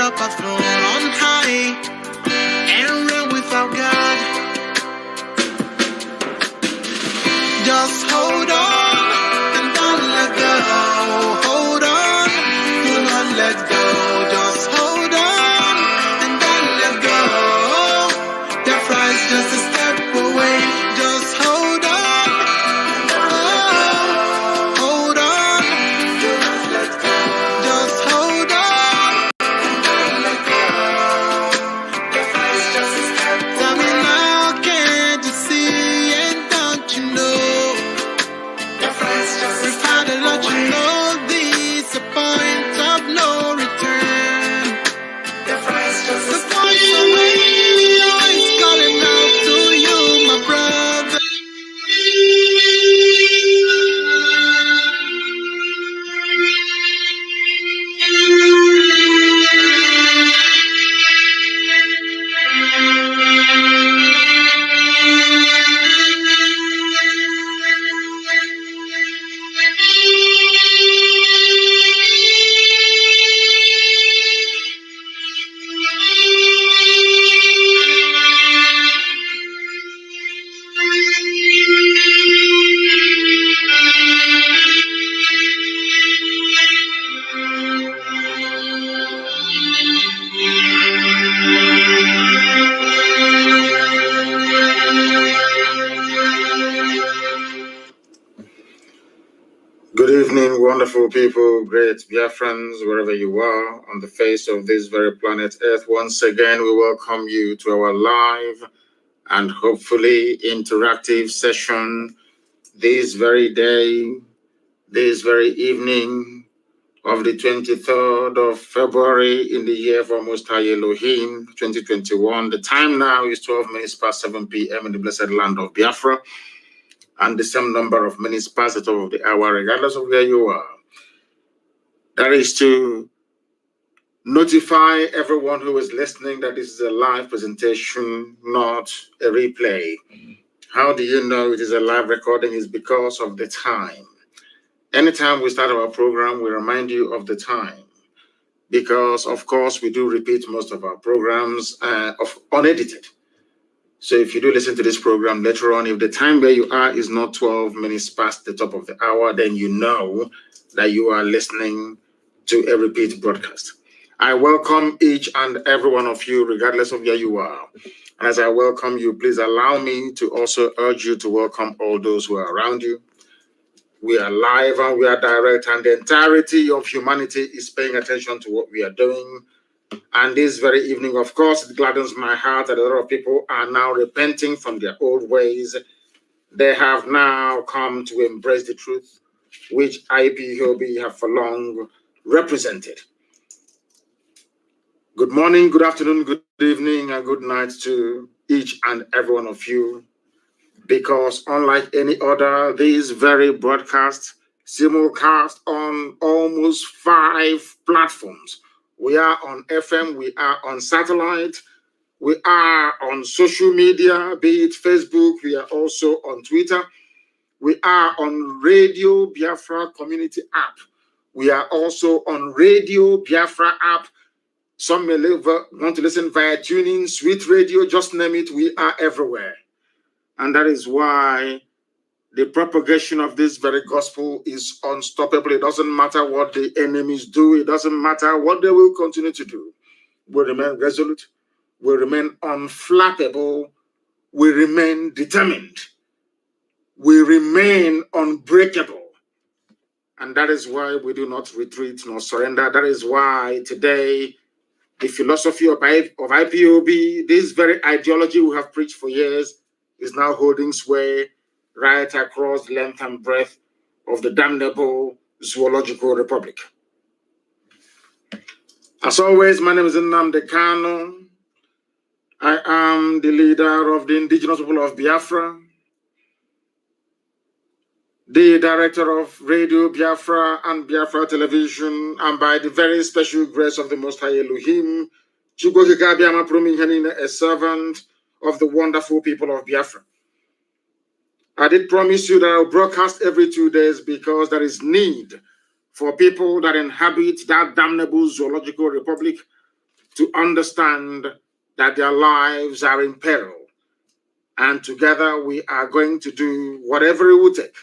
up a throne on high and reign without God. Just hold on and don't let go. Hold on, do not let go. Just hold on and don't let go. The prize just a step away. Just hold on. Oh, hold on. Do not let go. Just hold on. Don't let go. The prize just a step away. Tell me now, can't you see and don't you know? We found a lot, you know, this a point of no return. The voice of radio is calling out to you, my brother. Good evening, wonderful people, great Biafrans, wherever you are on the face of this very planet Earth. Once again, we welcome you to our live and hopefully interactive session this very day, this very evening of the 23rd of February in the year of our Most High Elohim, 2021. The time now is 12 minutes past 7 p.m. in the blessed land of Biafra, and the same number of minutes past the top of the hour, regardless of where you are. That is to notify everyone who is listening that this is a live presentation, not a replay. How do you know it is a live recording? Is because of the time. Anytime we start our program, we remind you of the time. Because, of course, we do repeat most of our programs unedited. So if you do listen to this program later on, if the time where you are is not 12 minutes past the top of the hour, then you know that you are listening to a repeat broadcast. I welcome each and every one of you, regardless of where you are. And as I welcome you, please allow me to also urge you to welcome all those who are around you. We are live and we are direct, and the entirety of humanity is paying attention to what we are doing. And this very evening, of course, it gladdens my heart that a lot of people are now repenting from their old ways. They have now come to embrace the truth, which IPOB have for long represented. Good morning, good afternoon, good evening, and good night to each and every one of you. Because unlike any other, this very broadcast simulcast on almost 5 platforms. We are on FM, we are on satellite, we are on social media, be it Facebook, we are also on Twitter, we are on Radio Biafra Community app, we are also on Radio Biafra app. Some may want to listen via tuning, Sweet Radio, just name it, we are everywhere. And that is why the propagation of this very gospel is unstoppable. It doesn't matter what the enemies do. It doesn't matter what they will continue to do. We remain resolute. We remain unflappable. We remain determined. We remain unbreakable. And that is why we do not retreat nor surrender. That is why today the philosophy of IPOB, this very ideology we have preached for years, is now holding sway right across the length and breadth of the damnable zoological republic. As always, my name is Nnamdi Kanu. I am the leader of the indigenous people of Biafra, the director of Radio Biafra and Biafra Television, and by the very special grace of the Most High Elohim, a servant of the wonderful people of Biafra. I did promise you that I'll broadcast every 2 days because there is need for people that inhabit that damnable zoological republic to understand that their lives are in peril. And together we are going to do whatever it will take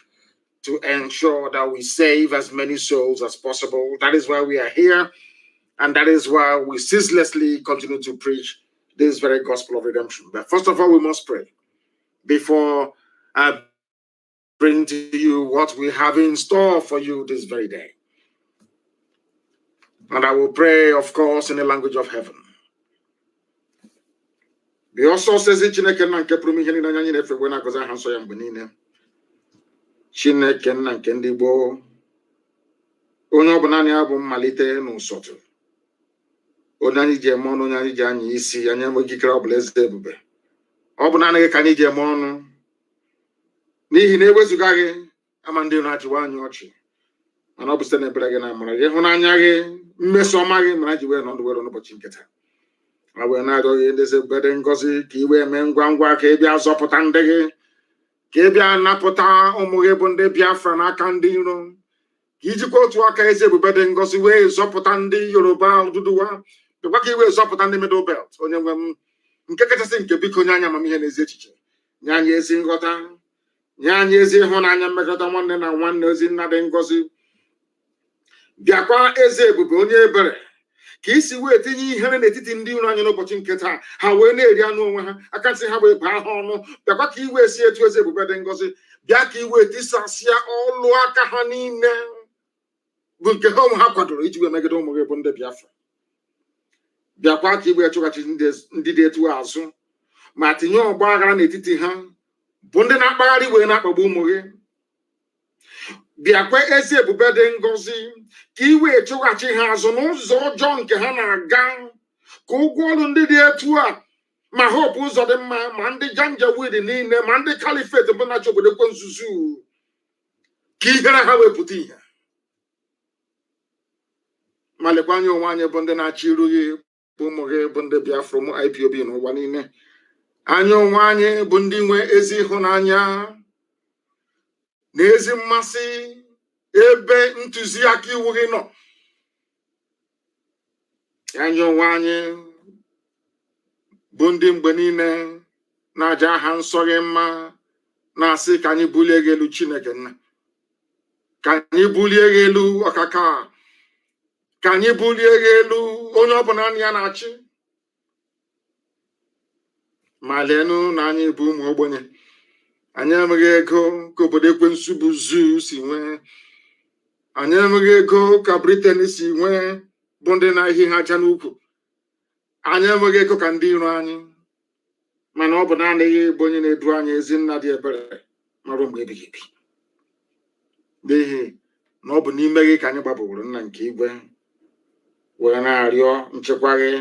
to ensure that we save as many souls as possible. That is why we are here. And that is why we ceaselessly continue to preach this very gospel of redemption. But first of all, we must pray before I bring to you what we have in store for you this very day. And I will pray, of course, in the language of heaven. The also says it, Chineke na nke pụrụ ihe niile anyị na-efe na agọzi aha nsọ ya mgbe niile. Chineke na nke ndị gboo, onye ọ bụ naanị ya bụ mmalite n'ụsọtụ. Onye anyị ji eme ọnụ, onye anyị ji anya isi, anyị enweghị ikike ọ bụla eze ebube. Ọ bụ naanị gị ka anyị ji eme ọnụ. N'ihi na ewezuga gị, ama ndị na-achịwa anyị ọchị. Mana ọ bụ site n'ebere gị na amara gị, ịhụnanya gị, mmeso ọma gị mere ji wee nọdụ were n'ụbọchị nke taa. Ma wee na-arịọ ndị eze ebube dị ngọzi ka i wee mee ngwa ngwa ka ị bịa zọpụta ndị gị, ka ị bịa napụta ụmụ gị bụ ndị Biafra n'aka ndị iro, ka ijikwa otu aka eze ebube dị ngọzi wee zọpụta ndị Yoruba Oduduwa, bịakwa ka i wee zọpụta ndị Middle Belt. Onye nwe m, nke kachasị nke biko nye anyị amamihe na ezi echiche, nye anyị ezi nghọta, nye anyị ezi ịhụnanya, mmekọta nwanne na nwanne, ozi nna dị ngọzi. Bịakwa eze ebube onye ebere, ka isi wee tinye ihere n'etiti ndị iro anyị n'ụbọchị nke taa, ha wee na-eri anụ onwe ha, aka nsị ha wee baa ha ọnụ. Bịakwa ka iwee si etu eze ebube dị ngọzi, bịa ka iwee tisasịa ọlụ aka ha niile bụ nke ha onwe ha kwadoro iji wee megide ụmụ gị bụ ndị Biafra. Bịakwa ka iwee chụghachi ndị dị etu azụ, ma tinye ọgba aghara n'etiti ha bụ ndị na-akpagharị wee na-akpagbu ụmụ gị. Bịakwa ezi ebube dị ngọzi, ka i wee chụghachi ha azụ n'ụzọ ọjọọ nke ha na-aga, ka ụgwọ ọrụ ndị dị etu a, ma Hope ụzọ dị mma, ma ndị Janjaweed niile, ma ndị Kalifet bụ na-achị obodo kwe nzuzu, ka ihere ha wepụta ihe. Ma lekwa anya onwe anyị bụ ndị na-achị iru gị bụ ụmụ gị bụ ndị Biafra, ụmụ IPOB n'ụwa niile. Anya onwe anyị bụ ndị nwe ezi ịhụnanya na ezi mmasị ebe ntụziaka iwu gị nọ. Anya onwe anyị bụ ndị mgbe niile na-aja aha nsọ gị mma, na-asị ka anyị bulie gị elu Chineke nna, ka anyị bulie gị elu ọkaka, ka anyị bulie gị elu onye ọ bụla ya na-achị. Ma leenụ na anyị bụ ụmụ ogbenye, anyị enweghị ego ka obodo ekwensu bụ Zoo si nwee, anyị enweghị ego ka Britain si nwee bụ ndị na-ehi ha aja n'ukwu, anyị enweghị ego ka ndị iro anyị. Mana ọ bụ naanị gị bụ onye na-edu anyị, ezi nna dị ebere marụ mgbe ebighị ebi. N'ihi na ọ bụ n'ime gị ka anyị gbapụrụ nna nke igwe wee na-arịọ nchekwa gị,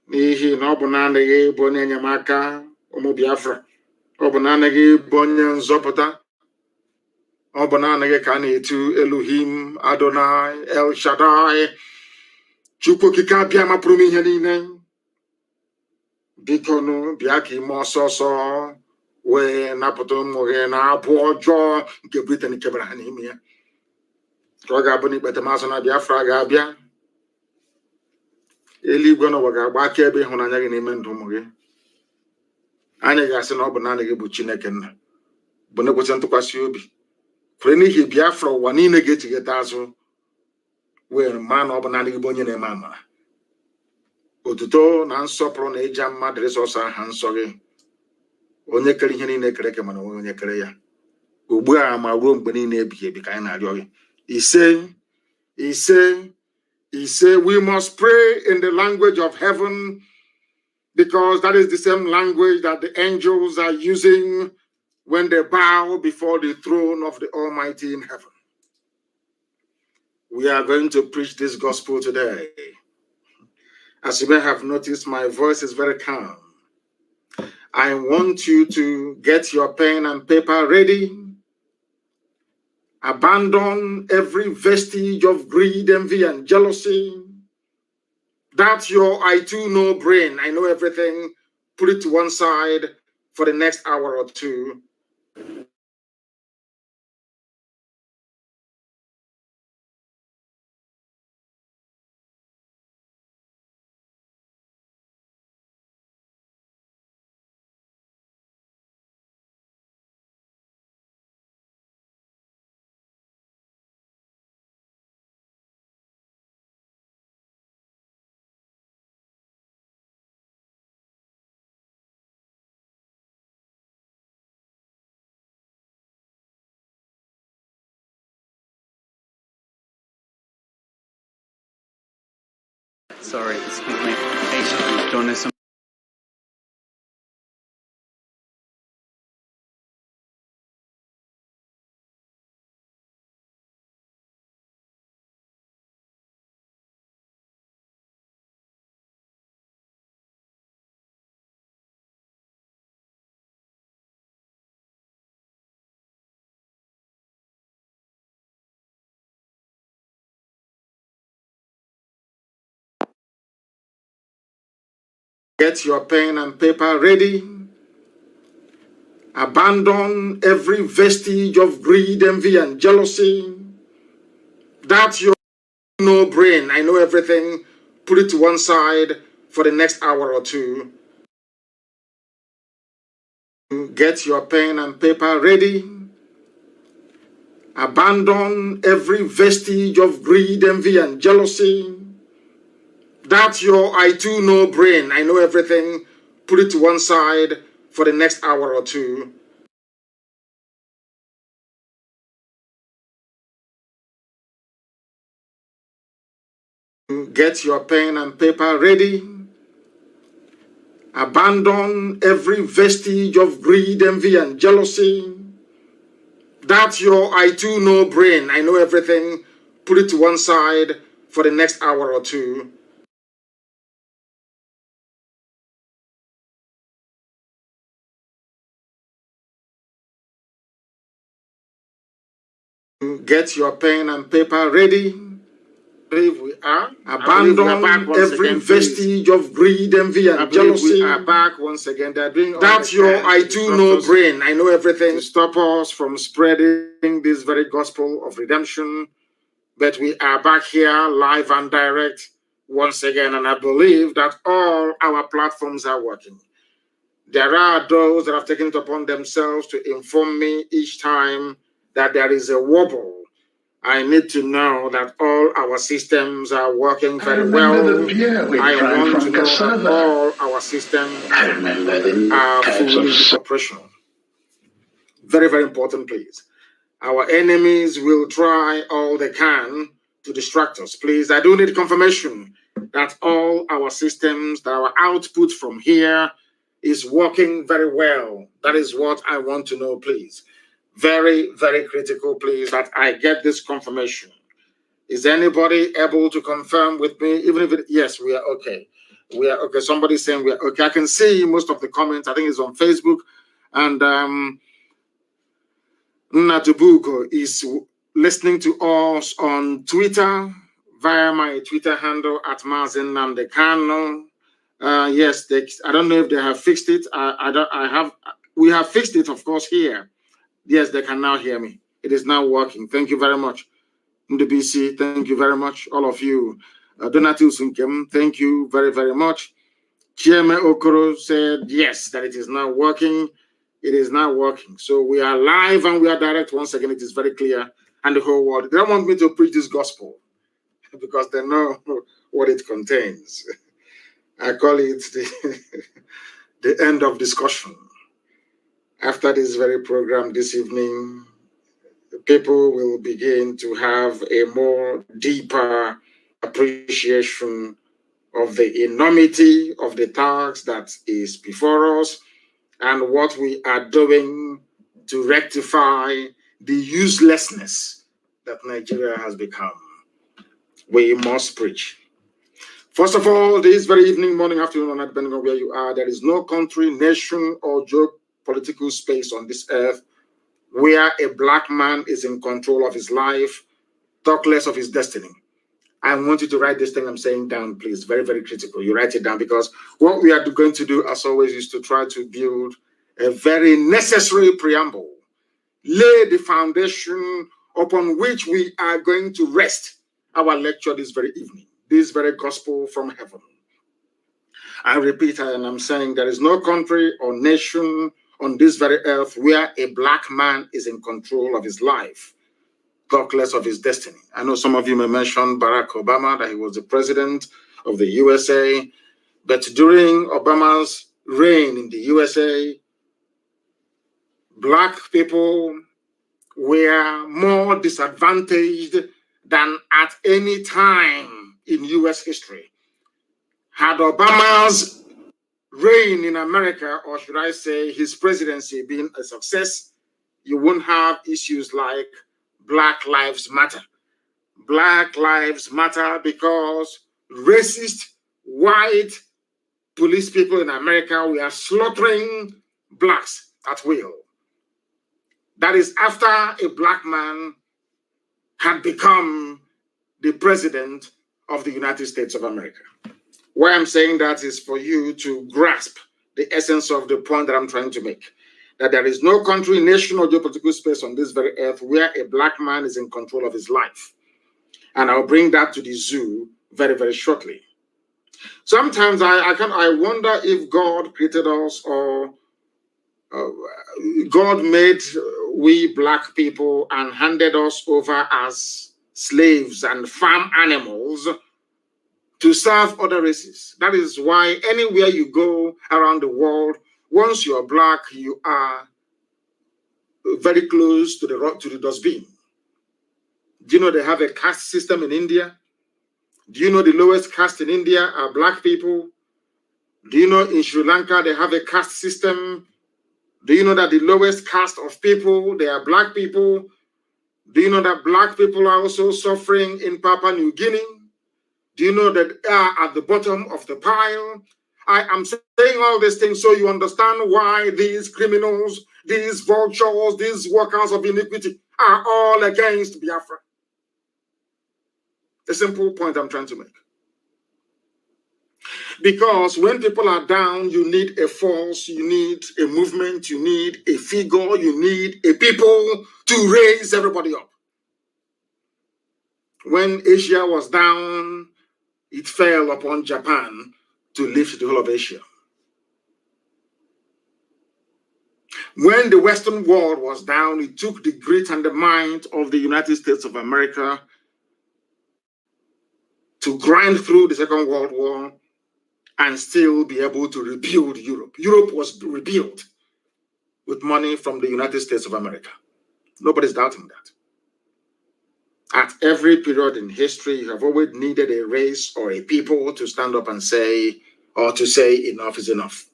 n'ihi na ọ bụ naanị gị bụ onye enyemaka ụmụ Biafra. Ọ bụ naanị gị bụ onye nzọpụta. Ọ bụ naanị gị ka a na-etu Elohim, Adonai, El Shaddai, Chukwu okike abịa mapụrụ m ihe niile. Biko nụ bịa ka ime ọsọ ọsọ wee napụta ụmụ gị na abụ ọjọọ nke Britain kebara ha n'ime ya. Ka ọ ga-abụ na ikpetemazụ na Biafra ga-abịa, eluigwe n'ụwa ga-agba akaebe ịhụnanya gị n'ime ndụ ụmụ gị. Anyị ga-asị na ọ bụ naanị gị bụ Chineke nna, bụ na-ekwesị ntụkwasị obi. Kwere n'ihi Biafra ụwa niile ga-echigheta azụ wee maa na ọ bụ naanị gị bụ onye na-eme amara. Otuto na nsọpụrụ na ịja mma dịrị sọsọ aha nsọ gị, onye kere ihe niile kere eke mana onwe onye kere ya, ugbu a ma ruo mgbe niile ebighị ebi ka anyị na-arịọ gị. Ise, we must pray in the language of heaven, because that is the same language that the angels are using when they bow before the throne of the Almighty in heaven. We are going to preach this gospel today. As you may have noticed, my voice is very calm. I want you to get your pen and paper ready. Abandon every vestige of greed, envy, and jealousy. That's your I too know brain. I know everything. Put it to one side for the next hour or two. Sorry, excuse me. Patiently doing this. Get your pen and paper ready. Abandon every vestige of greed, envy, and jealousy. That's your no brain. I know everything. Put it to one side for the next hour or two. Get your pen and paper ready. Abandon every vestige of greed, envy, and jealousy. That's your I too know brain. I know everything. Put it to one side for the next hour or two. Get your pen and paper ready. Abandon every vestige of greed, envy, and jealousy. That's your I too know brain. I know everything. Put it to one side for the next hour or two. Get your pen and paper ready. We are. Abandon every vestige of greed, envy, and jealousy. We are back once again. They're doing that's your I too know brain. I know everything. To stop us from spreading this very gospel of redemption. But we are back here live and direct once again, and I believe that all our platforms are working. There are those that have taken it upon themselves to inform me each time that there is a wobble. I need to know that all our systems are working very well. I want to know that all our systems are fully operational. Very, very important, please. Our enemies will try all they can to distract us. Please, I do need confirmation that all our systems, that our output from here is working very well. That is what I want to know, please. Very, very critical, please, that I get this confirmation. Is anybody able to confirm with me? Even if yes, we are okay. We are okay. Somebody's saying we are okay. I can see most of the comments. I think it's on Facebook. And Natubuko is listening to us on Twitter via my Twitter handle at Mazin Namdekano. Yes, I don't know if they have fixed it. We have fixed it, of course, here. Yes, they can now hear me. It is now working. Thank you very much. MDBC, thank you very much. All of you. Donatil Sunkem, thank you very, very much. Chieme Okoro said yes, that it is now working. It is now working. So we are live and we are direct. Once again, it is very clear. And the whole world. They don't want me to preach this gospel because they know what it contains. I call it the end of discussion. After this very program this evening, people will begin to have a more deeper appreciation of the enormity of the task that is before us and what we are doing to rectify the uselessness that Nigeria has become. We must preach. First of all, this very evening, morning, afternoon, or night, depending on where you are, there is no country, nation, or geopolitical space on this earth where a black man is in control of his life, talk less of his destiny. I want you to write this thing I'm saying down, please. Very, very critical. You write it down because what we are going to do, as always, is to try to build a very necessary preamble, lay the foundation upon which we are going to rest our lecture this very evening, this very gospel from heaven. I repeat, and I'm saying there is no country or nation on this very earth where a black man is in control of his life, talk less of his destiny. I know some of you may mention Barack Obama, that he was the president of the USA, but during Obama's reign in the USA, black people were more disadvantaged than at any time in US history. Had Obama's reign in America, or should I say his presidency, been a success, you won't have issues like Black Lives Matter. Black Lives Matter because racist, white police people in America were slaughtering blacks at will. That is after a black man had become the president of the United States of America. Why I'm saying that is for you to grasp the essence of the point that I'm trying to make. That there is no country, nation, or geopolitical space on this very earth where a black man is in control of his life. And I'll bring that to the zoo very, very shortly. Sometimes I wonder if God created us, or God made we black people and handed us over as slaves and farm animals to serve other races. That is why anywhere you go around the world, once you're black, you are very close to the dustbin. Do you know they have a caste system in India? Do you know the lowest caste in India are black people? Do you know in Sri Lanka they have a caste system? Do you know that the lowest caste of people, they are black people? Do you know that black people are also suffering in Papua New Guinea? Do you know that they are at the bottom of the pile? I am saying all these things so you understand why these criminals, these vultures, these workers of iniquity are all against Biafra. The simple point I'm trying to make. Because when people are down, you need a force, you need a movement, you need a figure, you need a people to raise everybody up. When Asia was down, it fell upon Japan to lift the whole of Asia. When the Western world was down, it took the grit and the might of the United States of America to grind through the Second World War and still be able to rebuild Europe. Europe was rebuilt with money from the United States of America. Nobody's doubting that. At every period in history, you have always needed a race or a people to stand up and say, or to say enough is enough.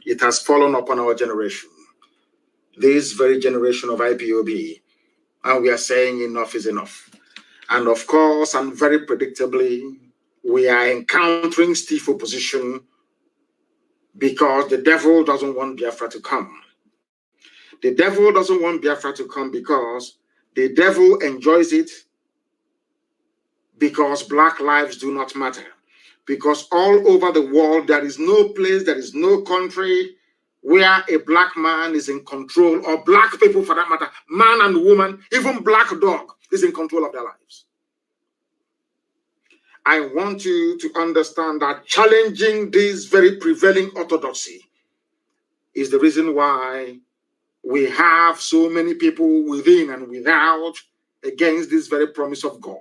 It has fallen upon our generation, this very generation of IPOB, and we are saying enough is enough. And of course, and very predictably, we are encountering stiff opposition because the devil doesn't want Biafra to come. The devil doesn't want Biafra to come because the devil enjoys it, because black lives do not matter. Because all over the world, there is no place, there is no country where a black man is in control, or black people for that matter, man and woman, even black dog is in control of their lives. I want you to understand that challenging this very prevailing orthodoxy is the reason why we have so many people within and without against this very promise of God.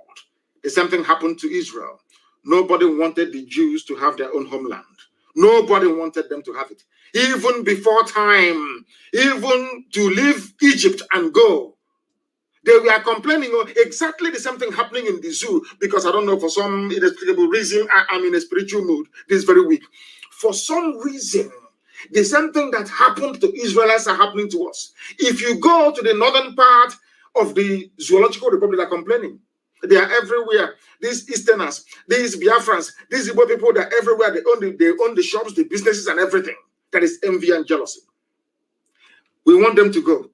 The same thing happened to Israel. Nobody wanted the Jews to have their own homeland. Nobody wanted them to have it. Even before time, even to leave Egypt and go, they were complaining of exactly the same thing happening in the zoo, because I don't know, for some inexplicable reason, I'm in a spiritual mood this very week. For some reason, the same thing that happened to Israelites are happening to us. If you go to the northern part of the Zoological Republic, they're complaining. They are everywhere. These Easterners, these Biafrans, these Igbo people, they're everywhere. They own the shops, the businesses, and everything. That is envy and jealousy. We want them to go.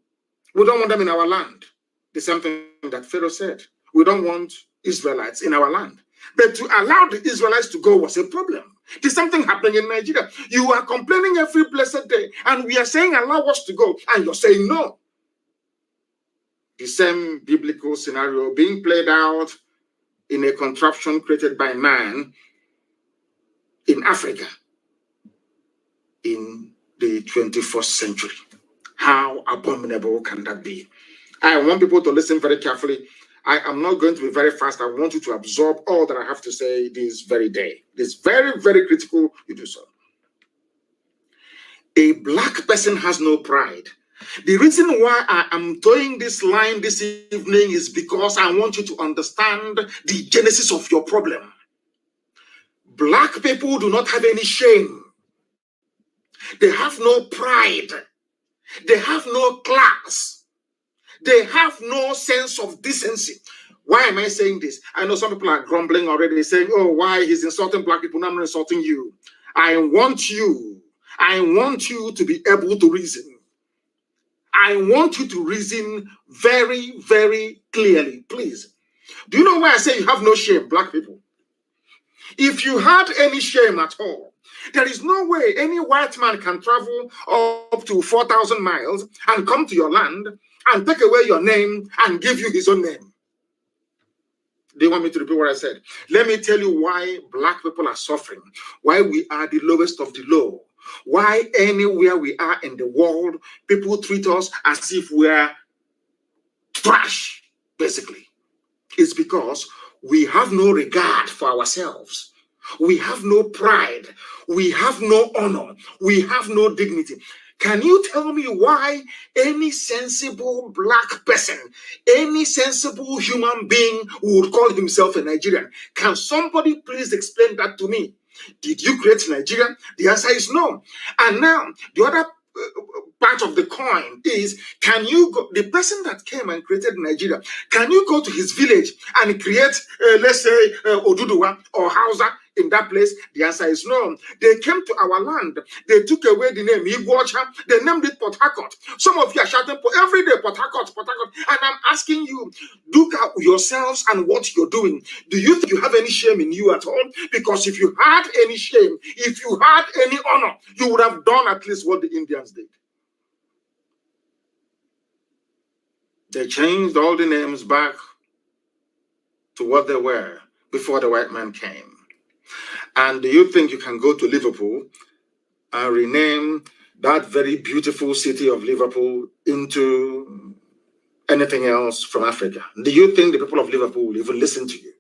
We don't want them in our land. The same thing that Pharaoh said. We don't want Israelites in our land. But to allow the Israelites to go was a problem. There's something happening in Nigeria. You are complaining every blessed day, and we are saying allow us to go, and you're saying no. The same biblical scenario being played out in a contraption created by man in Africa in the 21st century. How abominable can that be? I want people to listen very carefully. I am not going to be very fast. I want you to absorb all that I have to say this very day. It's very, very critical you do so. A black person has no pride. The reason why I am throwing this line this evening is because I want you to understand the genesis of your problem. Black people do not have any shame. They have no pride. They have no class. They have no sense of decency. Why am I saying this? I know some people are grumbling already, saying, oh, why he's insulting black people? No, I'm not insulting you. I want you to be able to reason. I want you to reason very, very clearly, please. Do you know why I say you have no shame, black people? If you had any shame at all, there is no way any white man can travel up to 4,000 miles and come to your land and take away your name and give you his own name. Do you want me to repeat what I said? Let me tell you why black people are suffering, why we are the lowest of the low, why anywhere we are in the world, people treat us as if we are trash, basically. It's because we have no regard for ourselves. We have no pride. We have no honor. We have no dignity. Can you tell me why any sensible black person, any sensible human being would call himself a Nigerian? Can somebody please explain that to me? Did you create Nigeria? The answer is no. And now, the other part of the coin is, can you go, the person that came and created Nigeria, can you go to his village and create, let's say, Oduduwa or Hausa in that place? The answer is no. They came to our land. They took away the name Iguacha. They named it Port Harcourt. Some of you are shouting every day, Port Harcourt, Port Harcourt. And I'm asking you, look at yourselves and what you're doing. Do you think you have any shame in you at all? Because if you had any shame, if you had any honor, you would have done at least what the Indians did. They changed all the names back to what they were before the white man came. And do you think you can go to Liverpool and rename that very beautiful city of Liverpool into anything else from Africa? Do you think the people of Liverpool will even listen to you?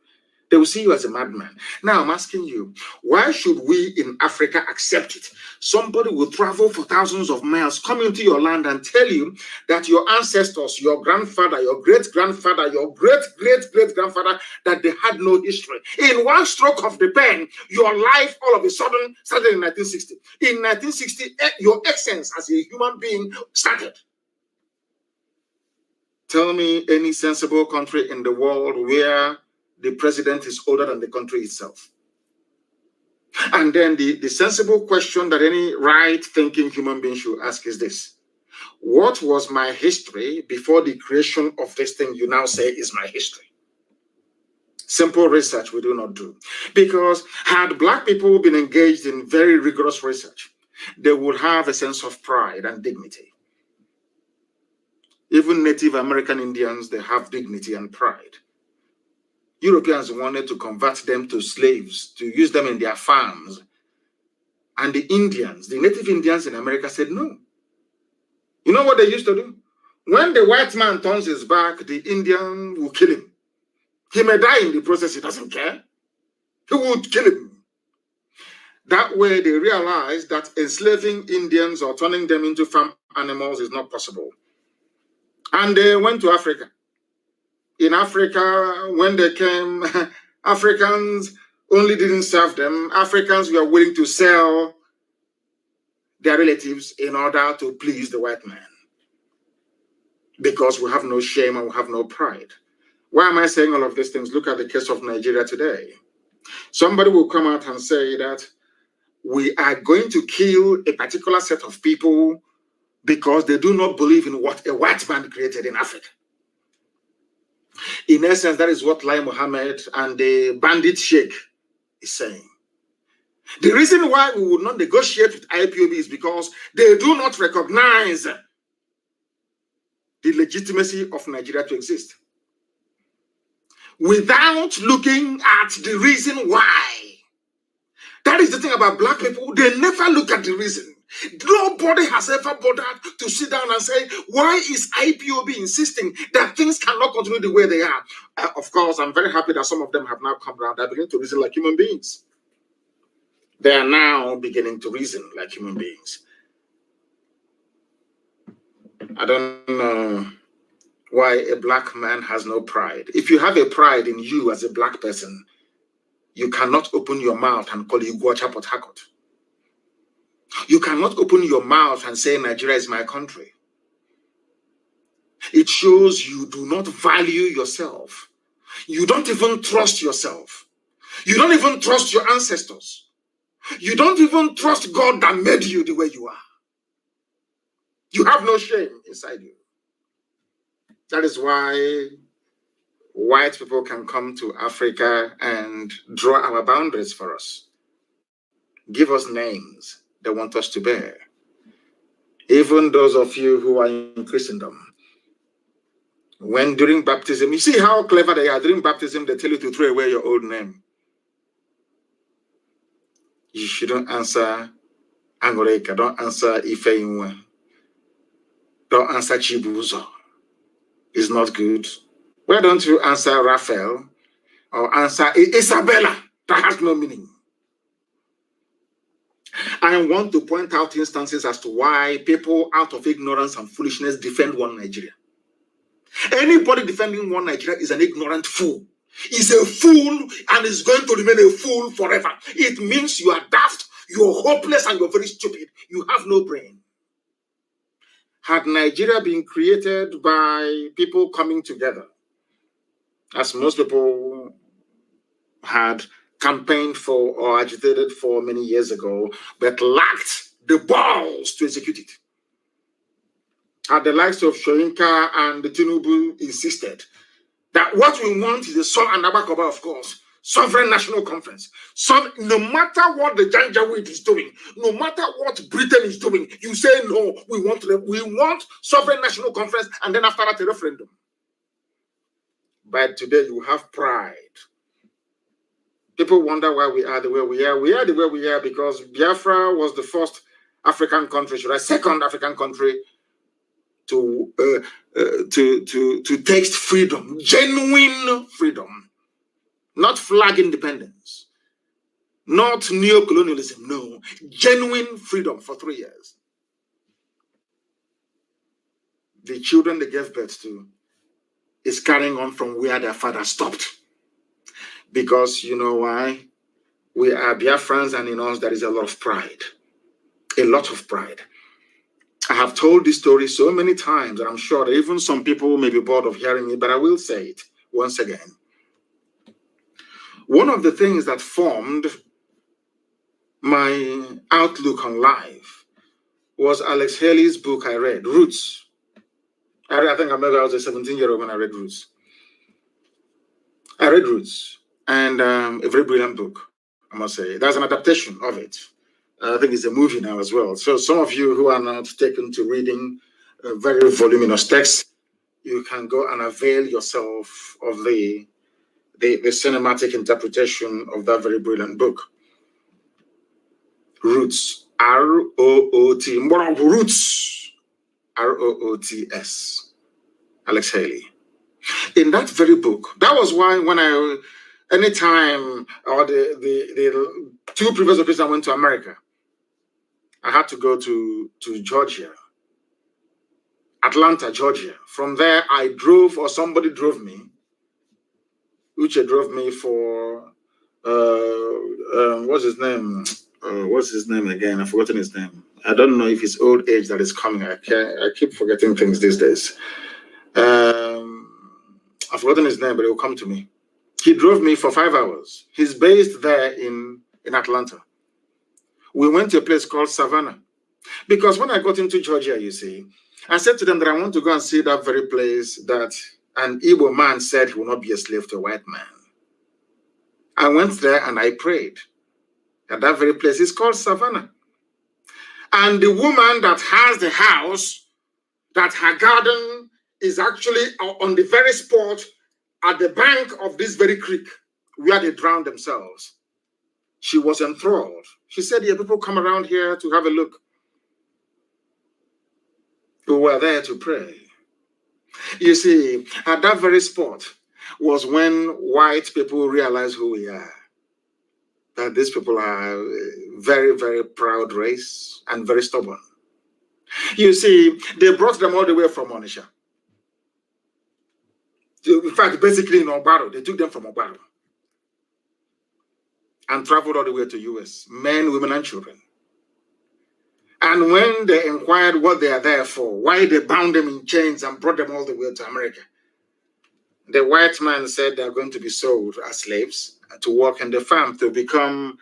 They will see you as a madman. Now I'm asking you, why should we in Africa accept it? Somebody will travel for thousands of miles, come into your land and tell you that your ancestors, your grandfather, your great-grandfather, your great-great-great-grandfather, that they had no history. In one stroke of the pen, your life all of a sudden started in 1960. In 1960, your essence as a human being started. Tell me any sensible country in the world where the president is older than the country itself. And then the sensible question that any right-thinking human being should ask is this: what was my history before the creation of this thing you now say is my history? Simple research we do not do. Because had black people been engaged in very rigorous research, they would have a sense of pride and dignity. Even Native American Indians, they have dignity and pride. Europeans wanted to convert them to slaves, to use them in their farms. And the Indians, the Native Indians in America said no. You know what they used to do? When the white man turns his back, the Indian will kill him. He may die in the process, he doesn't care. He would kill him. That way they realized that enslaving Indians or turning them into farm animals is not possible. And they went to Africa. In Africa, when they came, Africans only didn't serve them. Africans were willing to sell their relatives in order to please the white man. Because we have no shame and we have no pride. Why am I saying all of these things? Look at the case of Nigeria today. Somebody will come out and say that we are going to kill a particular set of people because they do not believe in what a white man created in Africa. In essence, that is what Lai Mohammed and the bandit sheikh is saying. The reason why we would not negotiate with IPOB is because they do not recognize the legitimacy of Nigeria to exist. Without looking at the reason why. That is the thing about black people. They never look at the reason. Nobody has ever bothered to sit down and say, why is IPOB insisting that things cannot continue the way they are? Of course, I'm very happy that some of them have now come around. They're beginning to reason like human beings. They are now beginning to reason like human beings. I don't know why a black man has no pride. If you have a pride in you as a black person, You cannot open your mouth and call Iguacha Port Harcourt. You cannot open your mouth and say Nigeria is my country. It shows you do not value yourself. You don't even trust yourself. You don't even trust your ancestors. You don't even trust God that made you the way you are. You have no shame inside you. That is why white people can come to Africa and draw our boundaries for us. Give us names they want us to bear. Even those of you who are in Christendom, when during baptism, you see how clever they are. During baptism, they tell you to throw away your old name. You shouldn't answer Angoreka. Don't answer Ifeinwe. Don't answer Chibuzo. It's not good. Why don't you answer Raphael or answer Isabella? That has no meaning. I want to point out instances as to why people out of ignorance and foolishness defend one Nigeria. Anybody defending one Nigeria is an ignorant fool. He's a fool and is going to remain a fool forever. It means you are daft, you're hopeless, and you're very stupid. You have no brain. Had Nigeria been created by people coming together, as most people had campaigned for or agitated for many years ago, but lacked the balls to execute it. Had the likes of Shoyinka and Tinubu insisted that what we want is a and Abakoba, of course, sovereign national conference. So no matter what the Janjaweed is doing, no matter what Britain is doing, you say no, we want sovereign national conference, and then after that a referendum. But today you have pride. People wonder why we are the way we are. We are the way we are because Biafra was the first African country, second African country to taste freedom, genuine freedom, not flag independence, not neo-colonialism, no, genuine freedom for 3 years. The children they gave birth to is carrying on from where their father stopped. Because you know why? We are Biafrans, and in us there is a lot of pride. A lot of pride. I have told this story so many times, and I'm sure that even some people may be bored of hearing it, but I will say it once again. One of the things that formed my outlook on life was Alex Haley's book I read, Roots. I think I was a 17-year-old when I read Roots. I read Roots, and a very brilliant book, I must say. There's an adaptation of it. I think it's a movie now as well. So some of you who are not taken to reading very voluminous text, you can go and avail yourself of the cinematic interpretation of that very brilliant book. Roots, R-O-O-T, Roots, R-O-O-T-S, Alex Haley. In that very book, that was why when anytime, or the 2 previous occasions I went to America, I had to go to Georgia, Atlanta, Georgia. From there, I drove, or somebody drove me. Uche drove me for, what's his name? What's his name again? I've forgotten his name. I don't know if it's old age that is coming. I keep forgetting things these days. I've forgotten his name, but it will come to me. He drove me for 5 hours. He's based there in Atlanta. We went to a place called Savannah. Because when I got into Georgia, you see, I said to them that I want to go and see that very place that an Igbo man said he will not be a slave to a white man. I went there and I prayed. And that very place is called Savannah. And the woman that has the house, that her garden is actually on the very spot at the bank of this very creek where they drowned themselves. She was enthralled. She said, yeah, people come around here to have a look. We were there to pray. You see, at that very spot was when white people realized who we are. That these people are a very, very proud race and very stubborn. You see, they brought them all the way from Onitsha. In fact, basically in Obaro, they took them from Obaro. and traveled all the way to US, men, women, and children. And when they inquired what they are there for, why they bound them in chains and brought them all the way to America, the white man said they are going to be sold as slaves to work in the farm to become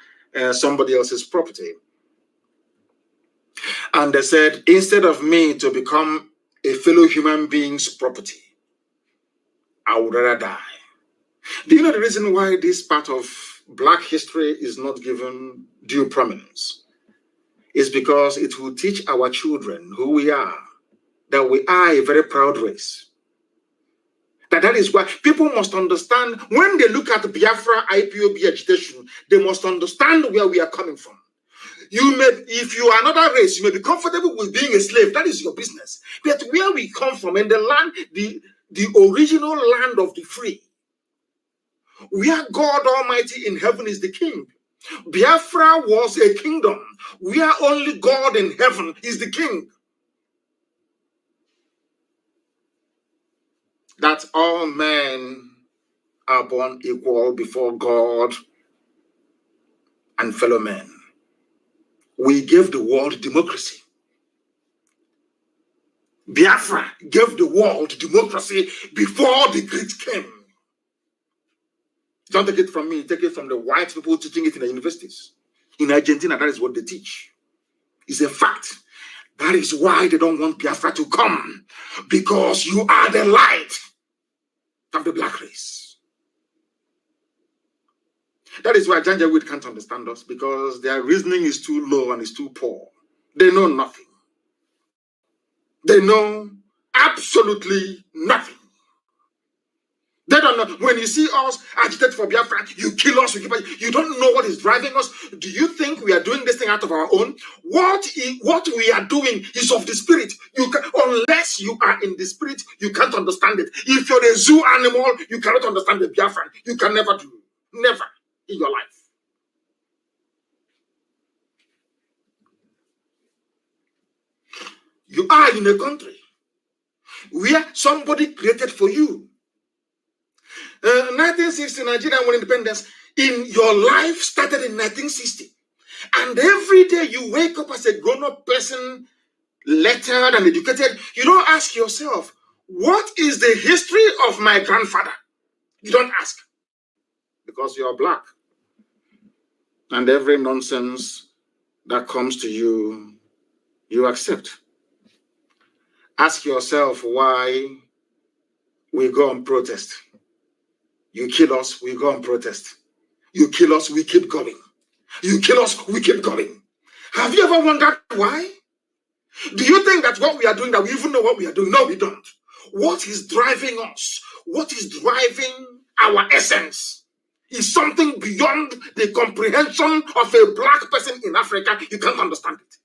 somebody else's property. And they said, instead of me to become a fellow human being's property, I would rather die. Do you know the reason why this part of Black history is not given due prominence? It's because it will teach our children who we are, that we are a very proud race. That is why people must understand, when they look at Biafra IPOB agitation, they must understand where we are coming from. You may, if you are another race, you may be comfortable with being a slave. That is your business. But where we come from, in the land, the original land of the free, where God Almighty in heaven is the king. Biafra was a kingdom where only God in heaven is the king. That all men are born equal before God and fellow men. We gave the world democracy. Biafra gave the world democracy before the Greeks came. Don't take it from me, take it from the white people teaching it in the universities. In Argentina, that is what they teach. It's a fact. That is why they don't want Biafra to come, because you are the light of the black race. That is why Janjaweed can't understand us, because their reasoning is too low and is too poor. They know nothing. They know absolutely nothing. They don't know. When you see us agitate for Biafra, you kill us, you don't know what is driving us. Do you think we are doing this thing out of our own? What we are doing is of the spirit. Unless you are in the spirit, you can't understand it. If you're a zoo animal, you cannot understand the Biafran. You can never do. Never in your life. You are in a country where somebody created for you. 1960, Nigeria won independence. In your life started in 1960. And every day you wake up as a grown-up person, lettered and educated, you don't ask yourself, what is the history of my grandfather? You don't ask. Because you are black. And every nonsense that comes to you, you accept. Ask yourself why we go and protest. You kill us, we go and protest. You kill us, we keep going. You kill us, we keep going. Have you ever wondered why? Do you think that what we are doing, that we even know what we are doing? No, we don't. What is driving us? What is driving our essence is something beyond the comprehension of a black person in Africa. You can't understand it.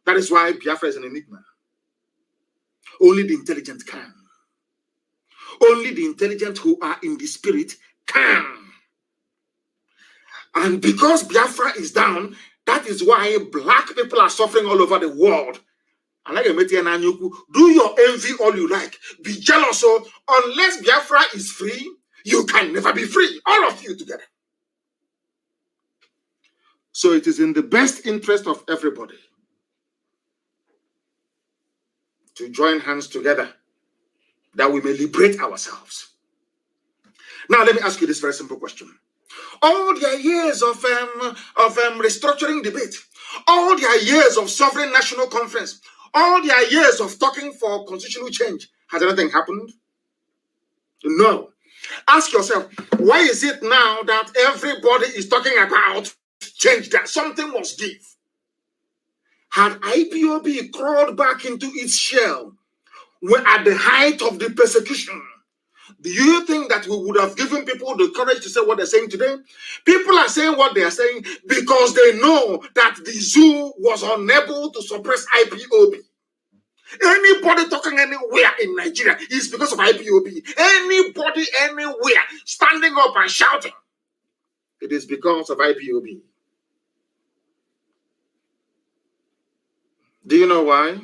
That is why Biafra is an enigma. Only the intelligent can. Only the intelligent who are in the spirit can. And because Biafra is down, that is why black people are suffering all over the world. And like do your envy all you like. Be jealous. So unless Biafra is free, you can never be free. All of you together. So it is in the best interest of everybody to join hands together, that we may liberate ourselves. Now, let me ask you this very simple question. All their years of restructuring debate, all their years of sovereign national conference, all their years of talking for constitutional change, has anything happened? No. Ask yourself, why is it now that everybody is talking about change, that something must give? Had IPOB crawled back into its shell at the height of the persecution, do you think that we would have given people the courage to say what they're saying today? People are saying what they are saying because they know that the zoo was unable to suppress IPOB. Anybody talking anywhere in Nigeria is because of IPOB. Anybody anywhere standing up and shouting, it is because of IPOB. Do you know why?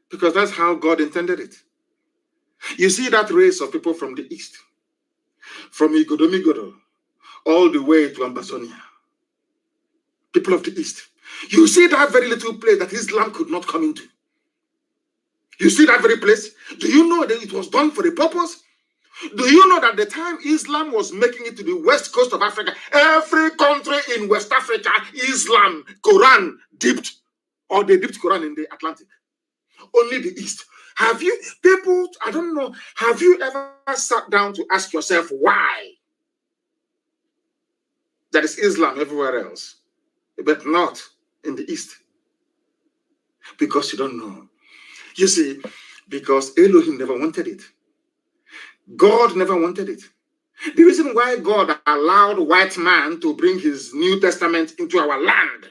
Because that's how God intended it. You see that race of people from the east, from Igodomigodo, all the way to Amazonia. People of the East. You see that very little place that Islam could not come into. You see that very place? Do you know that it was done for a purpose? Do you know that the time Islam was making it to the west coast of Africa, every country in West Africa, Islam, Quran dipped, or they dipped Quran in the Atlantic? Only the East. Have you, people, I don't know, have you ever sat down to ask yourself why there is Islam everywhere else, but not in the East? Because you don't know. You see, because Elohim never wanted it. God never wanted it. The reason why God allowed white man to bring his New Testament into our land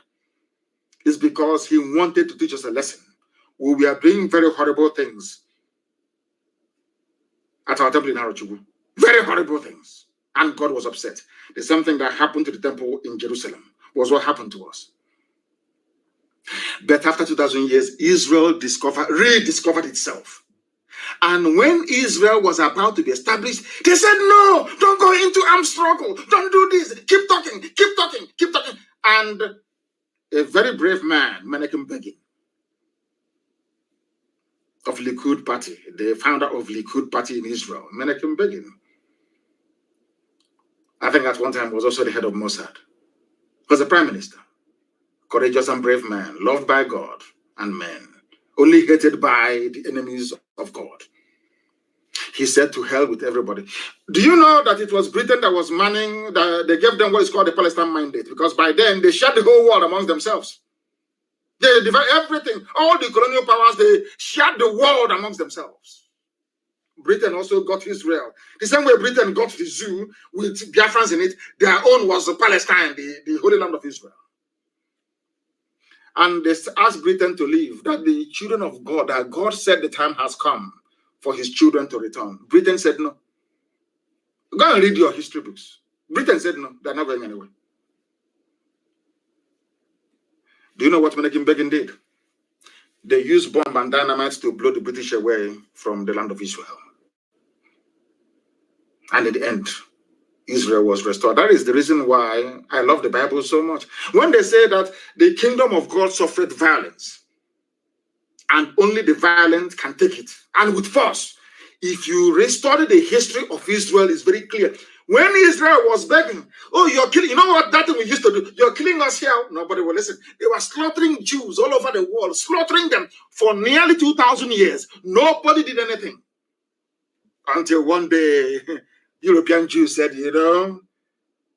is because he wanted to teach us a lesson. We were doing very horrible things at our temple in Arochukwu. Very horrible things. And God was upset. The same thing that happened to the temple in Jerusalem was what happened to us. But after 2,000 years, Israel rediscovered itself. And when Israel was about to be established, they said, no, don't go into armed struggle. Don't do this. Keep talking, keep talking, keep talking. And a very brave man, Menachem Begin, of Likud Party, the founder of Likud Party in Israel, Menachem Begin, I think at one time was also the head of Mossad, was the prime minister. Courageous and brave man, loved by God and men, only hated by the enemies of God. He said, to hell with everybody. Do you know that it was Britain that was manning, they gave them what is called the Palestine Mandate, because by then they shared the whole world amongst themselves. They divided everything. All the colonial powers, they shared the world amongst themselves. Britain also got Israel. The same way Britain got the zoo with Biafrans in it, their own was Palestine, the Holy Land of Israel. And they asked Britain to leave, that the children of God, that God said the time has come for his children to return. Britain said no. Go and read your history books. Britain said no, they're not going anywhere. Do you know what Menachem Begin did? They used bomb and dynamite to blow the British away from the land of Israel. And in the end, Israel was restored. That is the reason why I love the Bible so much. When they say that the kingdom of God suffered violence, and only the violent can take it, and with force. If you restudy the history of Israel, it's very clear. When Israel was begging, oh, you're killing, you know what that thing we used to do? You're killing us here. Nobody will listen. They were slaughtering Jews all over the world, slaughtering them for nearly 2,000 years. Nobody did anything. Until one day, European Jews said, you know,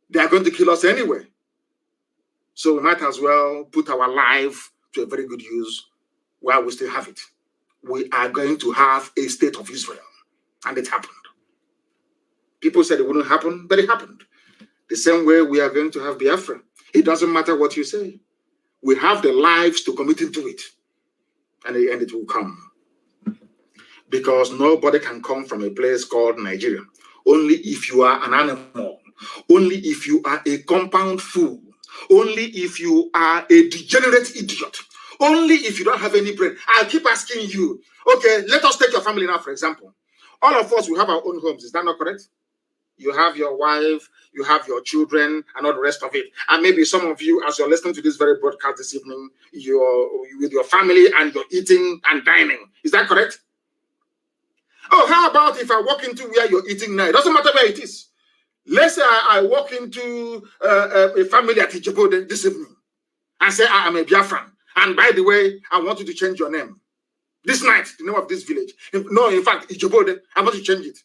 they are going to kill us anyway. So we might as well put our life to a very good use while we still have it. We are going to have a state of Israel. And it happened. People said it wouldn't happen, but it happened. The same way we are going to have Biafra. It doesn't matter what you say. We have the lives to commit into it. And in the end, it will come. Because nobody can come from a place called Nigeria. Only if you are an animal. Only if you are a compound fool. Only if you are a degenerate idiot. Only if you don't have any brain. I'll keep asking you. Okay, let us take your family now, for example. All of us, we have our own homes. Is that not correct? You have your wife, you have your children, and all the rest of it. And maybe some of you, as you're listening to this very broadcast this evening, you're with your family and you're eating and dining. Is that correct? Oh, how about if I walk into where you're eating now? It doesn't matter where it is. Let's say I walk into a family at Ijebu this evening and say, I am a Biafran. And by the way, I want you to change your name. This night, the name of this village. No, in fact, Ijebu, I want you to change it.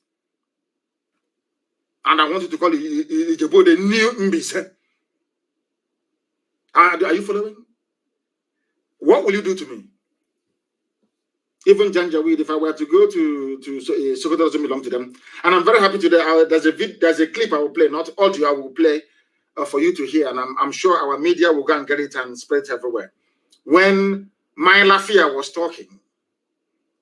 And I want you to call it Ijebu the New Mbise. Are you following? What will you do to me? Even Janjaweed, if I were to go to Sokoto, doesn't belong to them. And I'm very happy today. There's a clip I will play, not audio I will play for you to hear. And I'm sure our media will go and get it and spread it everywhere. When Mailafia was talking,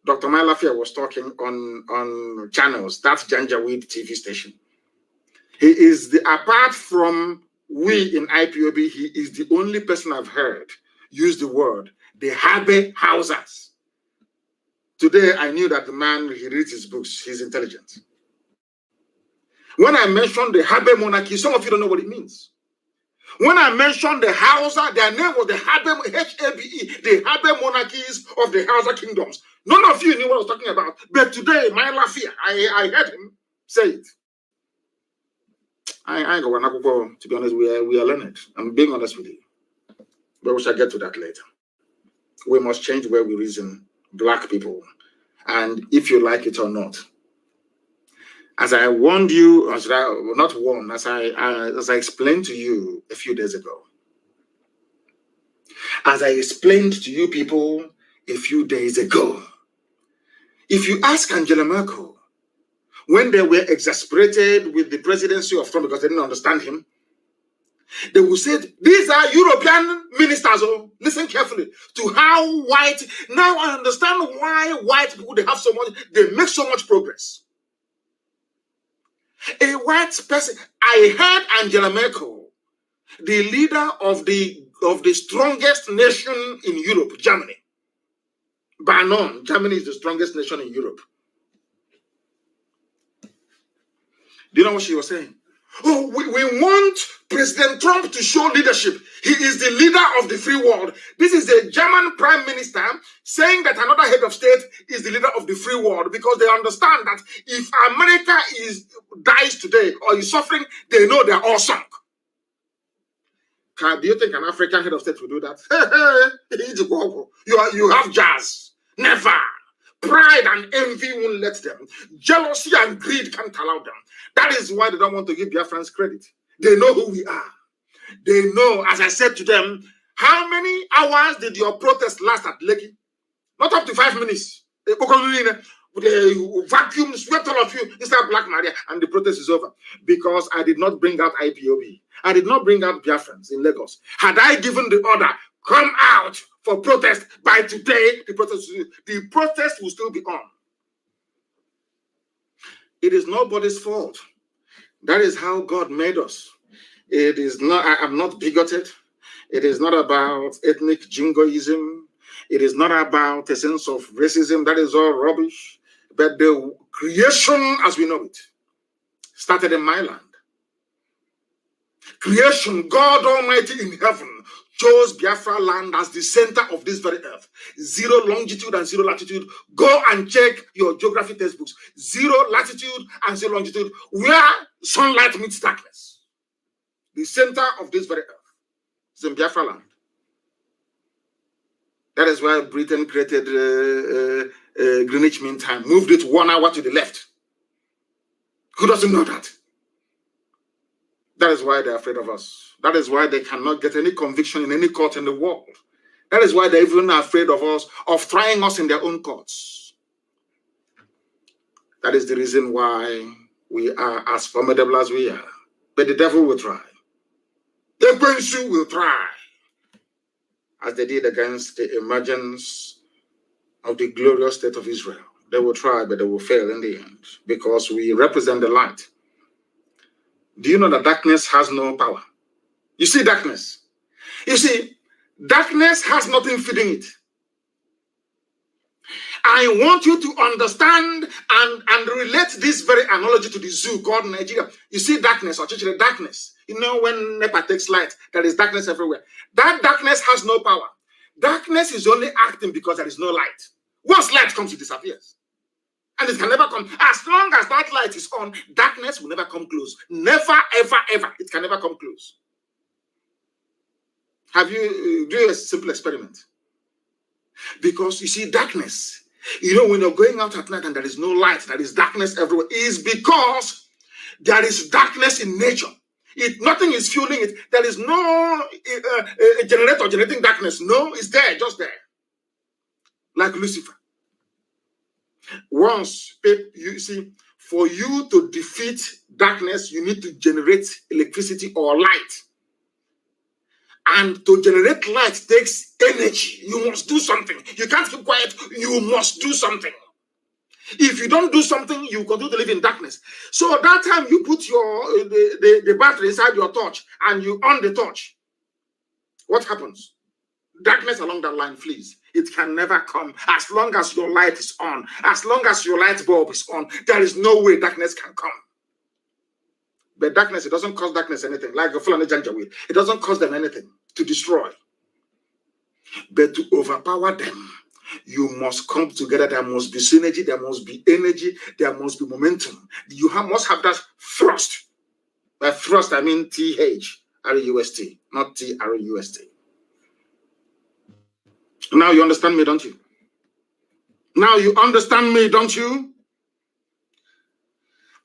Dr. Mailafia was talking on channels, that's Janjaweed TV station. He is apart from we in IPOB, he is the only person I've heard use the word, the Habe Hausas. Today, I knew that the man, he reads his books, he's intelligent. When I mention the Habe monarchy, some of you don't know what it means. When I mentioned the Hausa, their name was the Habe, H-A-B-E, the Habe monarchies of the Hausa kingdoms. None of you knew what I was talking about. But today, my Lafia, I heard him say it. I ain't going to be honest, we are learned. I'm being honest with you. But we shall get to that later. We must change where we reason, black people. And if you like it or not, as I warned you, as I explained to you a few days ago, as I explained to you people a few days ago, if you ask Angela Merkel, when they were exasperated with the presidency of Trump because they didn't understand him, they will say, these are European ministers. Oh, listen carefully to how white. Now I understand why white people, they have so much, they make so much progress. A white person, I heard Angela Merkel, the leader of the strongest nation in Europe, Germany. By none, Germany is the strongest nation in Europe. Do you know what she was saying? Oh, we want President Trump to show leadership. He is the leader of the free world. This is the German prime minister saying that another head of state is the leader of the free world, because they understand that if America dies today or is suffering, they know they're all sunk. Do you think an African head of state will do that? You have jazz. Never. Pride and envy won't let them. Jealousy and greed can't allow them. That is why they don't want to give Biafrans credit. They know who we are. They know, as I said to them, how many hours did your protest last at Lekki? Not up to 5 minutes. They vacuum swept all of you inside Black Maria, and the protest is over. Because I did not bring out IPOB. I did not bring out Biafrans in Lagos. Had I given the order, come out for protest, by today, the protest will still be on. It is nobody's fault. That is how God made us. It is not, I am not bigoted. It is not about ethnic jingoism. It is not about a sense of racism. That is all rubbish. But the creation as we know it started in my land. Creation, God Almighty in heaven, chose Biafra land as the center of this very earth. 0 longitude and 0 latitude. Go and check your geography textbooks. 0 latitude and 0 longitude, where sunlight meets darkness. The center of this very earth is in Biafra land. That is why Britain created Greenwich Mean Time, moved it 1 hour to the left. Who doesn't know that? That is why they're afraid of us. That is why they cannot get any conviction in any court in the world. That is why they're even afraid of us, of trying us in their own courts. That is the reason why we are as formidable as we are. But the devil will try. The Gwensu will try, as they did against the emergence of the glorious state of Israel. They will try, but they will fail in the end, because we represent the light. Do you know that darkness has no power? You see darkness. You see, darkness has nothing feeding it. I want you to understand and relate this very analogy to the zoo called Nigeria. You see darkness, or darkness. You know when NEPA takes light, there is darkness everywhere. That darkness has no power. Darkness is only acting because there is no light. Once light comes, it disappears. And it can never come. As long as that light is on, darkness will never come close. Never, ever, ever. It can never come close. Have you do a simple experiment? Because you see, darkness, you know, when you're going out at night and there is no light, there is darkness everywhere, is because there is darkness in nature. Nothing is fueling it. There is no generator generating darkness. No, it's there, just there. Like Lucifer. Once, you see, for you to defeat darkness, you need to generate electricity or light. And to generate light takes energy. You must do something. You can't keep quiet. You must do something. If you don't do something, you continue to live in darkness. So at that time, you put the battery inside your torch and you on the torch. What happens? Darkness along that line flees. It can never come as long as your light is on. As long as your light bulb is on, there is no way darkness can come. But darkness, it doesn't cause darkness anything. Like the Fulani Janjaweed, it doesn't cause them anything to destroy. But to overpower them, you must come together. There must be synergy, there must be energy, there must be momentum. You must have that thrust. By thrust, I mean T-H-R-U-S-T, not T-R-U-S-T. Now you understand me, don't you? Now you understand me, don't you?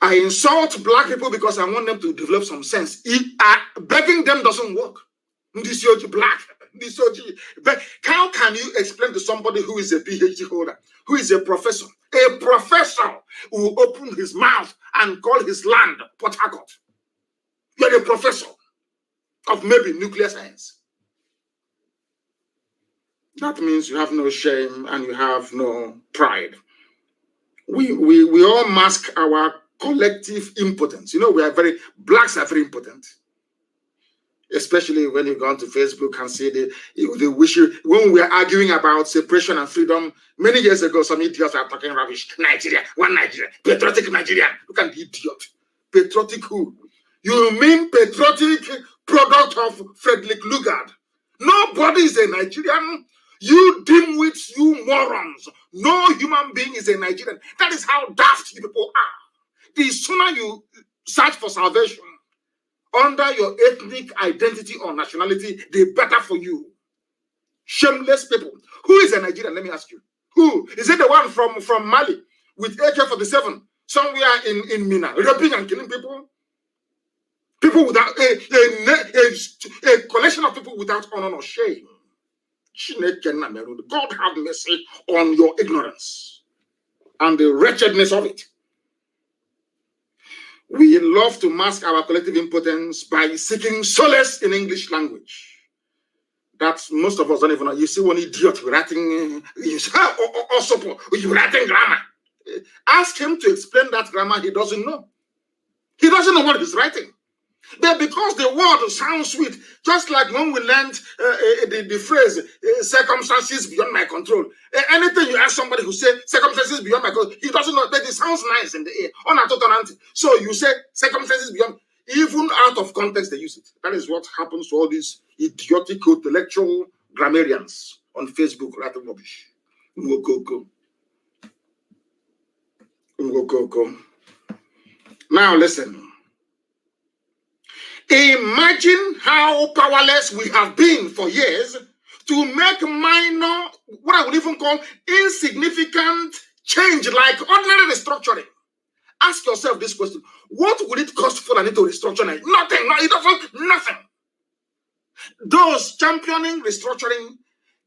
I insult black people because I want them to develop some sense. Begging them doesn't work. This is black. But how can you explain to somebody who is a PhD holder, who is a professor? A professor will open his mouth and call his land Port Harcourt. You're a professor of maybe nuclear science. That means you have no shame and you have no pride. We all mask our collective impotence. You know, blacks are very impotent. Especially when you go onto Facebook and see the wish you, when we are arguing about separation and freedom many years ago, some idiots are talking rubbish. Nigeria, one Nigeria, patriotic Nigeria. Look at the idiot. Patriotic who? You mean patriotic product of Frederick Lugard? Nobody is a Nigerian. You dimwits, you morons. No human being is a Nigerian. That is how daft you people are. The sooner you search for salvation under your ethnic identity or nationality, the better for you. Shameless people. Who is a Nigerian? Let me ask you. Who? Is it the one from Mali with AK-47 somewhere in Mina, raping and killing people? People without a collection of people without honor or shame. God have mercy on your ignorance and the wretchedness of it. We love to mask our collective impotence by seeking solace in English language. That's most of us don't even know. You see one idiot writing, writing grammar. Ask him to explain that grammar. He doesn't know. He doesn't know what he's writing. But because the word sounds sweet, just like when we learned the phrase circumstances beyond my control. Anything you ask somebody who says circumstances beyond my control, he doesn't know, but it sounds nice in the ear. So you say circumstances beyond, even out of context they use it. That is what happens to all these idiotic intellectual grammarians on Facebook writing rubbish. Now listen. Imagine how powerless we have been for years to make minor, what I would even call insignificant change like ordinary restructuring. Ask yourself this question. What would it cost Fulani to restructure? Nothing. No, it doesn't. Nothing. Those championing restructuring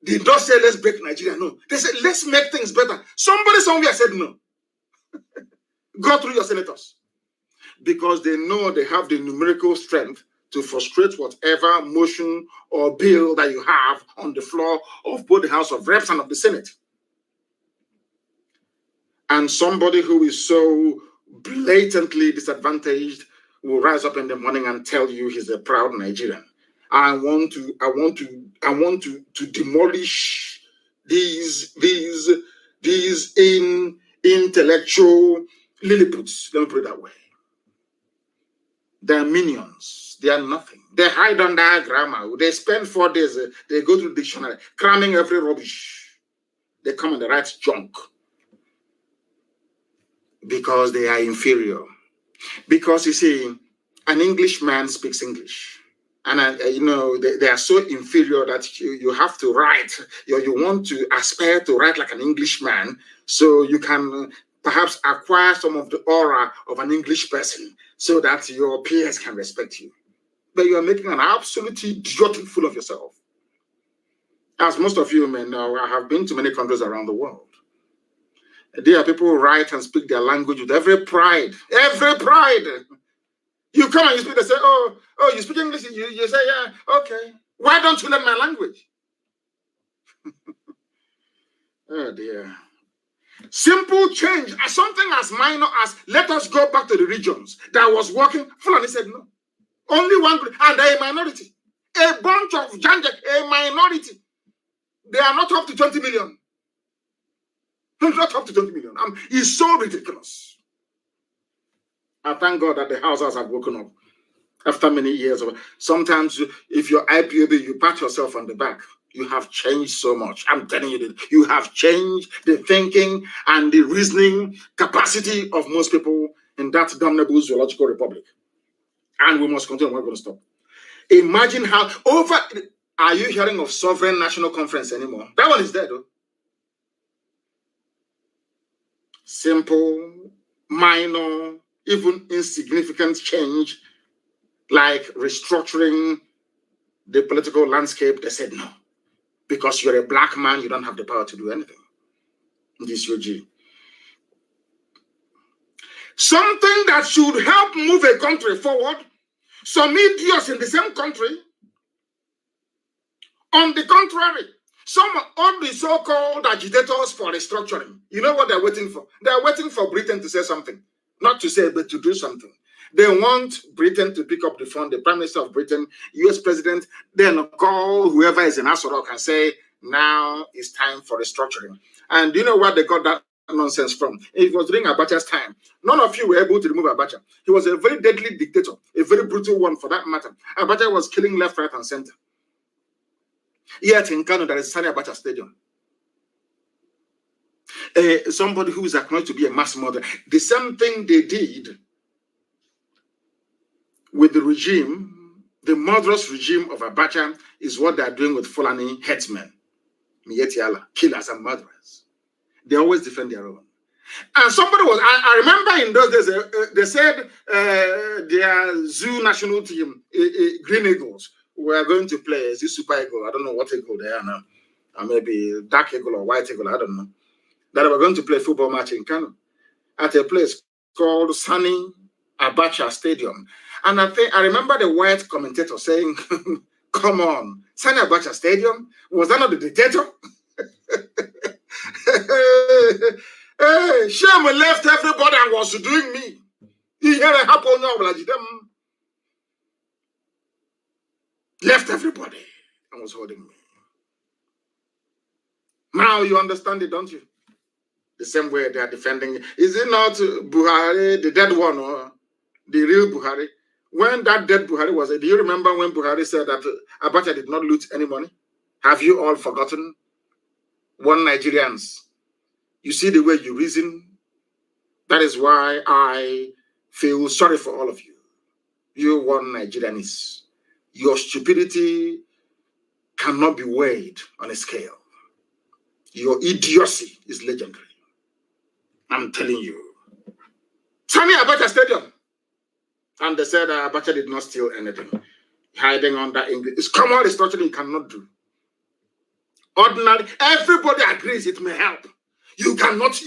did not say let's break Nigeria. No. They said let's make things better. Somebody somewhere said no. Go through your senators. Because they know they have the numerical strength to frustrate whatever motion or bill that you have on the floor of both the House of Reps and of the Senate. And somebody who is so blatantly disadvantaged will rise up in the morning and tell you he's a proud Nigerian. I want to demolish these intellectual Lilliputs. Let me put it that way. They're minions. They are nothing. They hide under grammar. They spend 4 days. They go to the dictionary, cramming every rubbish. They come and they write junk. Because they are inferior. Because you see, an Englishman speaks English. And they are so inferior that you have to write. You want to aspire to write like an Englishman so you can perhaps acquire some of the aura of an English person so that your peers can respect you. But you are making an absolute idiotic fool of yourself. As most of you may know, I have been to many countries around the world. There are people who write and speak their language with every pride. Every pride. You come and you speak, they say, oh, you speak English? You say, yeah, okay. Why don't you learn my language? Oh, dear. Simple change, something as minor as let us go back to the regions that was working. Fulani said no. Only one group, and they're a minority. A bunch of Janjak, a minority. They are not up to 20 million. Not up to 20 million. It's so ridiculous. I thank God that the houses have woken up after many years of. Sometimes, if you're IPOB, you pat yourself on the back. You have changed so much. I'm telling you that you have changed the thinking and the reasoning capacity of most people in that damnable zoological republic. And we must continue. We're not going to stop. Imagine how over. Are you hearing of sovereign national conference anymore? That one is dead, though. Simple, minor, even insignificant change, like restructuring the political landscape. They said no, because you're a black man, you don't have the power to do anything. This UG. Something that should help move a country forward. Some idiots in the same country. On the contrary, some of the so-called agitators for restructuring, you know what they're waiting for? They're waiting for Britain to say something. Not to say, but to do something. They want Britain to pick up the phone, the Prime Minister of Britain, US President, then call whoever is in Aso Rock and say, now it's time for restructuring. And do you know what they got that nonsense from? It was during Abacha's time. None of you were able to remove Abacha. He was a very deadly dictator, a very brutal one for that matter. Abacha was killing left, right, and center. Yet in Kano, there is Sani Abacha Stadium. Somebody who is acknowledged to be a mass murderer. The same thing they did with the regime, the murderous regime of Abacha, is what they are doing with Fulani headsmen, Mietiala, killers and murderers. They always defend their own. And somebody was, I remember in those days, they said their zoo national team, Green Eagles, were going to play as a Super Eagle. I don't know what eagle they are now. Or maybe Dark Eagle or White Eagle, I don't know. That they were going to play a football match in Kano at a place called Sani Abacha Stadium. And I remember the white commentator saying, come on, Sani Abacha Stadium? Was that not the dictator? Hey, Shem left everybody and was doing me. He had a happen now, left everybody and was holding me. Now you understand it, don't you? The same way they are defending. Is it not Buhari, the dead one, or the real Buhari? When that dead Buhari was, do you remember when Buhari said that Abacha did not loot any money? Have you all forgotten? One Nigerians. You see the way you reason? That is why I feel sorry for all of you. You one Nigerians. Your stupidity cannot be weighed on a scale. Your idiocy is legendary. I'm telling you. Sani Abacha Stadium. And they said Abacha did not steal anything. Hiding under English. It's common restructuring you cannot do. Ordinary, everybody agrees it may help. You cannot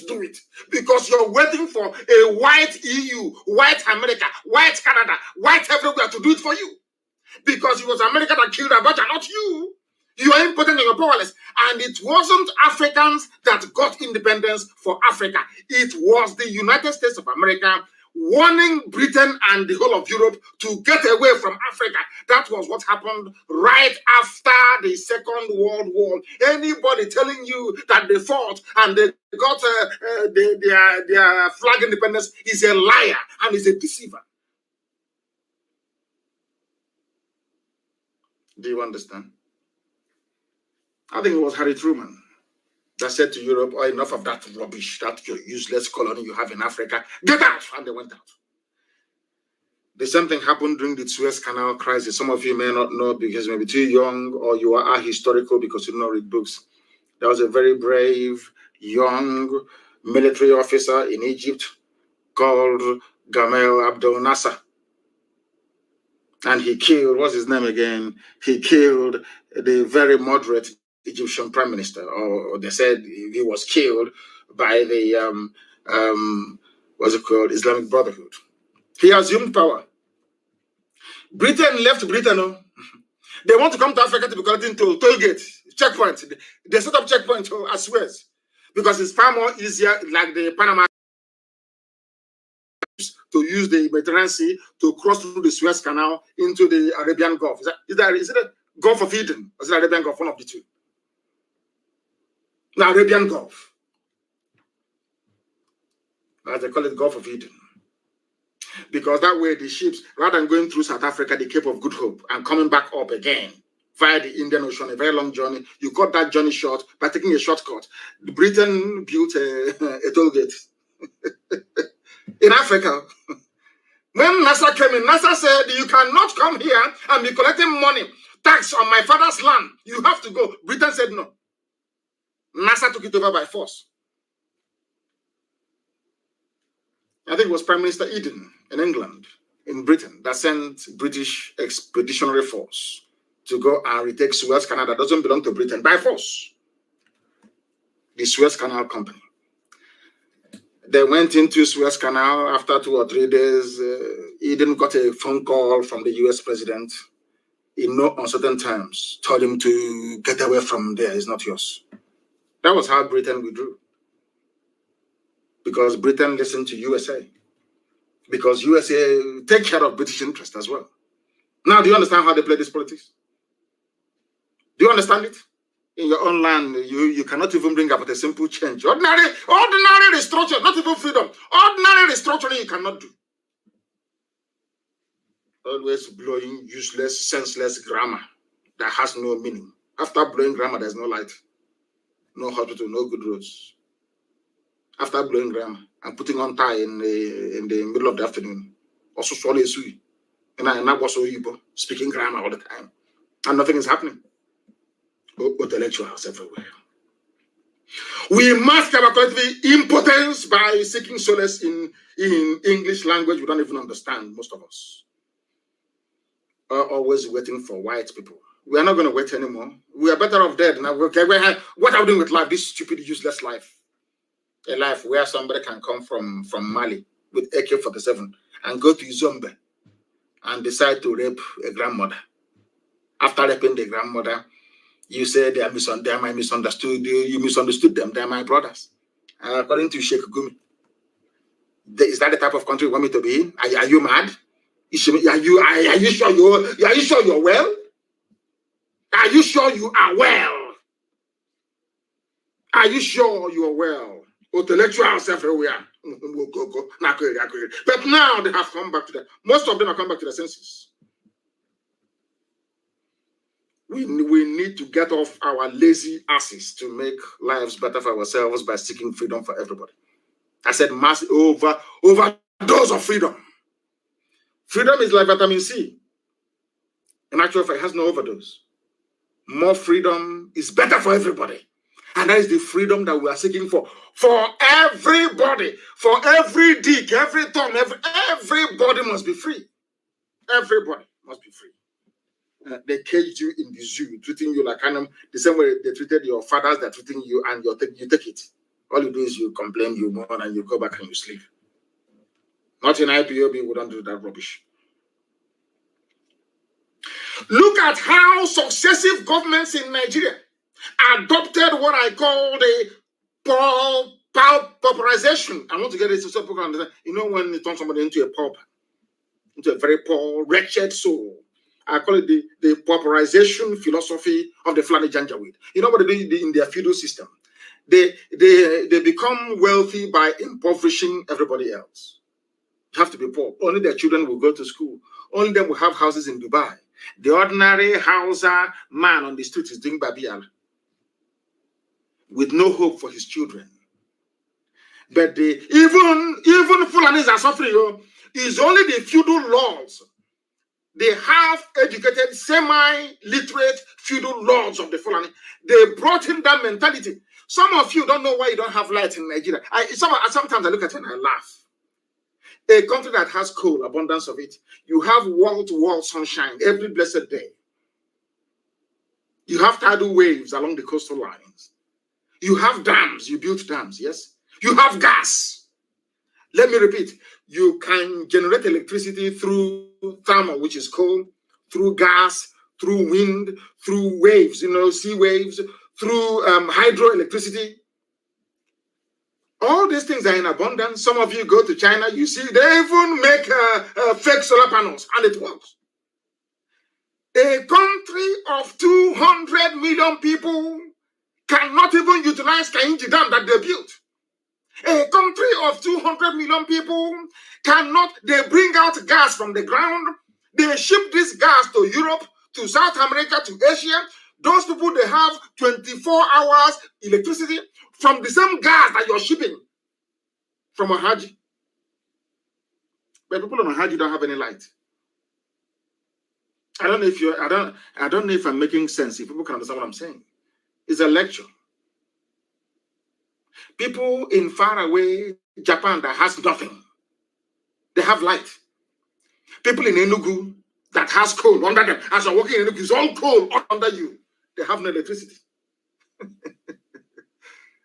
do it because you're waiting for a white EU, white America, white Canada, white everywhere to do it for you. Because it was America that killed Abacha, not you. You are impotent and you're powerless. And it wasn't Africans that got independence for Africa. It was the United States of America warning Britain and the whole of Europe to get away from Africa. That was what happened right after the Second World War. Anybody telling you that they fought and they got their flag independence is a liar and is a deceiver. Do you understand? I think it was Harry Truman that said to Europe, oh, enough of that rubbish, that your useless colony you have in Africa. Get out! And they went out. The same thing happened during the Suez Canal crisis. Some of you may not know because you may be too young or you are ahistorical because you don't read books. There was a very brave, young military officer in Egypt called Gamal Abdel Nasser. And he killed, what's his name again? He killed the very moderate Egyptian prime minister, or they said he was killed by the what's it called, Islamic Brotherhood. He assumed power. Britain left Britain. Oh. They want to come to Africa to be collecting toll gate, checkpoint. They set up checkpoint at Suez because it's far more easier, like the Panama, to use the Mediterranean Sea to cross through the Suez Canal into the Arabian Gulf. Is it a Gulf of Eden or is it Arabian Gulf? One of the two. The Arabian Gulf. As they call it, Gulf of Eden. Because that way the ships, rather than going through South Africa, the Cape of Good Hope, and coming back up again via the Indian Ocean, a very long journey, you cut that journey short by taking a shortcut. Britain built a toll gate in Africa. When NASA came in, NASA said, you cannot come here and be collecting money, tax on my father's land. You have to go. Britain said no. NASA took it over by force. I think it was Prime Minister Eden in England, in Britain, that sent British expeditionary force to go and retake Suez Canal that doesn't belong to Britain by force. The Suez Canal Company. They went into Suez Canal after 2 or 3 days. Eden got a phone call from the US president in no uncertain terms, told him to get away from there, it's not yours. That was how Britain withdrew. Because Britain listened to USA. Because USA take care of British interest as well. Now, do you understand how they play this politics? Do you understand it? In your own land, you cannot even bring about a simple change. Ordinary restructuring, not even freedom. Ordinary restructuring you cannot do. Always blowing useless, senseless grammar that has no meaning. After blowing grammar, there's no light, no hospital, no good roads. After blowing grammar and putting on tie in the middle of the afternoon, also swallow a sui, and I was so speaking grammar all the time, and nothing is happening. Intellectuals everywhere. We mask our collective impotence by seeking solace in English language we don't even understand, most of us. Are always waiting for white people. We are not going to wait anymore. We are better off dead. Now, okay, what are we doing with life? This stupid, useless life. A life where somebody can come from Mali with AK-47 and go to Zombe and decide to rape a grandmother. After raping the grandmother, you say they are misunderstood. You misunderstood them. They are my brothers. According to Sheikh Gumi, is that the type of country you want me to be in? Are you mad? Are you sure you're well? Are you sure you are well? Are you sure you are well? Intellectuals everywhere. But now they have come back to that. Most of them have come back to their senses. We need to get off our lazy asses to make lives better for ourselves by seeking freedom for everybody. I said mass overdose of freedom. Freedom is like vitamin C. In actual fact, it has no overdose. More freedom is better for everybody. And that is the freedom that we are seeking for everybody, for every dick, every thumb, everybody must be free. Everybody must be free. They caged you in the zoo, treating you like animal, the same way they treated your fathers, they're treating you, and you take it. All you do is you complain, you mourn, and you go back and you sleep. Not in IPOB, we don't do that rubbish. Look at how successive governments in Nigeria adopted what I call the pauperization. I want to get this so people can understand. You know, when you turn somebody into a pauper, into a very poor, wretched soul, I call it the pauperization philosophy of the Fulani Janjaweed. You know what they do in their feudal system? They become wealthy by impoverishing everybody else. You have to be poor. Only their children will go to school. Only them will have houses in Dubai. The ordinary Hausa man on the street is doing Babiala with no hope for his children. But even Fulanis are suffering. It's only the feudal lords, the half-educated, semi-literate feudal lords of the Fulani. They brought in that mentality. Some of you don't know why you don't have light in Nigeria. Sometimes I look at it and I laugh. A country that has coal, abundance of it, you have wall-to-wall sunshine every blessed day. You have tidal waves along the coastal lines. You have dams, you built dams, yes? You have gas. Let me repeat, you can generate electricity through thermal, which is coal, through gas, through wind, through waves, sea waves, through hydroelectricity. All these things are in abundance. Some of you go to China, you see, they even make fake solar panels, and it works. A country of 200 million people cannot even utilize Kainji Dam that they built. A country of 200 million people cannot, they bring out gas from the ground. They ship this gas to Europe, to South America, to Asia. Those people, they have 24 hours electricity from the same gas that you're shipping from Ohaji. But people on Ohaji don't have any light. I don't know if I'm making sense, if people can understand what I'm saying. It's a lecture. People in faraway Japan that has nothing, they have light. People in Enugu that has coal under them, as you're walking in Enugu, it's all coal under you. They have no electricity.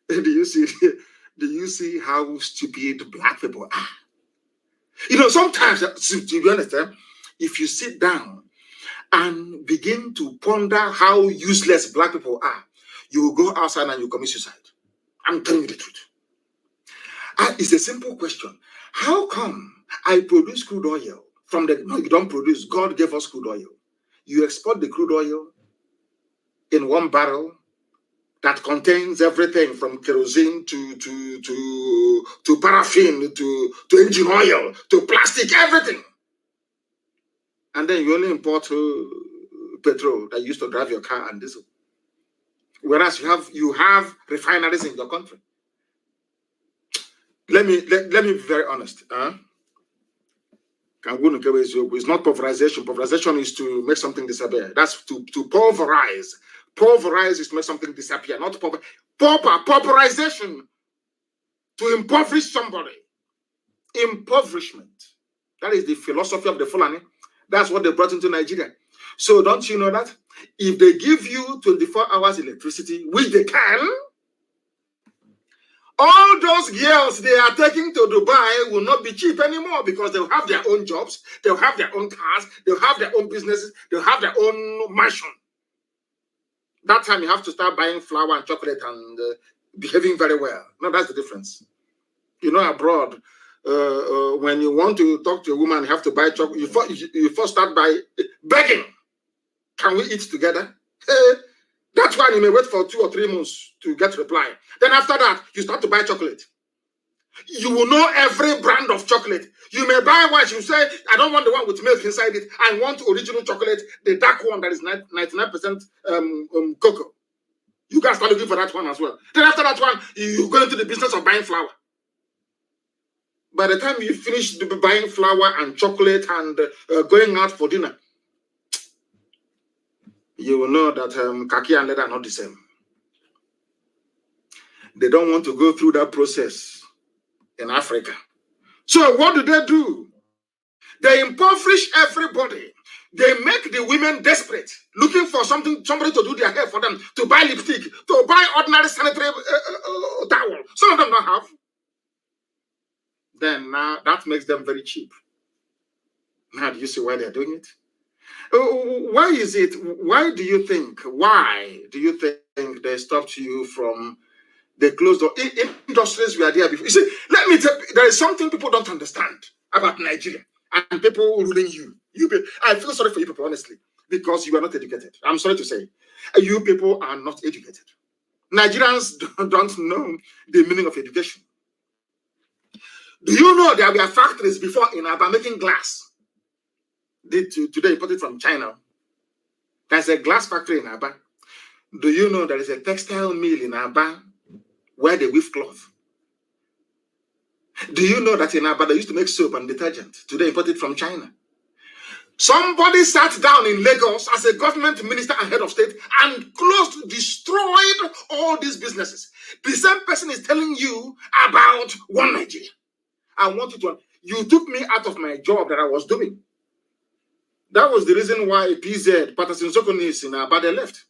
Do you see how stupid black people are? You know, sometimes, to be honest, if you sit down and begin to ponder how useless black people are, you will go outside and you commit suicide. I'm telling you the truth. It's a simple question. How come I produce crude oil from the... No, you don't produce. God gave us crude oil. You export the crude oil in one barrel that contains everything from kerosene to paraffin to engine oil to plastic, everything. And then you only import petrol that you used to drive your car and diesel. Whereas you have refineries in your country. Let me be very honest. It's not pulverization. Pulverization is to make something disappear. That's to pulverize. Pulverize is to make something disappear, not pulverization. To impoverish somebody. Impoverishment. That is the philosophy of the Fulani. That's what they brought into Nigeria. So don't you know that? If they give you 24 hours electricity, which they can, all those girls they are taking to Dubai will not be cheap anymore because they'll have their own jobs, they'll have their own cars, they'll have their own businesses, they'll have their own mansion. That time you have to start buying flour and chocolate and behaving very well. No, that's the difference. You know, abroad, when you want to talk to a woman, you have to buy chocolate. You first start by begging. Can we eat together? That's why you may wait for 2 or 3 months to get reply. Then after that, you start to buy chocolate. You will know every brand of chocolate. You may buy one, you say, I don't want the one with milk inside it. I want original chocolate, the dark one that is 99% cocoa. You guys start looking for that one as well. Then after that one, you go into the business of buying flour. By the time you finish buying flour and chocolate and going out for dinner, you will know that kaki and leather are not the same. They don't want to go through that process in Africa. So what do? They impoverish everybody. They make the women desperate, looking for somebody to do their hair for them, to buy lipstick, to buy ordinary sanitary towel. Some of them don't have. Then now that makes them very cheap. Now do you see why they're doing it? Why is it? Why do you think they stopped you from the closed door? Industries were there before. You see, let me tell you, there is something people don't understand about Nigeria and people ruling you. I feel sorry for you people, honestly, because you are not educated. I'm sorry to say. You people are not educated. Nigerians don't know the meaning of education. Do you know there were factories before in Aba making glass? Today imported from China. There's a glass factory in Aba. Do you know there is a textile mill in Aba where they weave cloth? Do you know that in Aba they used to make soap and detergent? Today imported from China. Somebody sat down in Lagos as a government minister and head of state and destroyed all these businesses. The same person is telling you about one Nigeria. I want you took me out of my job that I was doing. That was the reason why PZ, Patterson Sokonis in Abade left.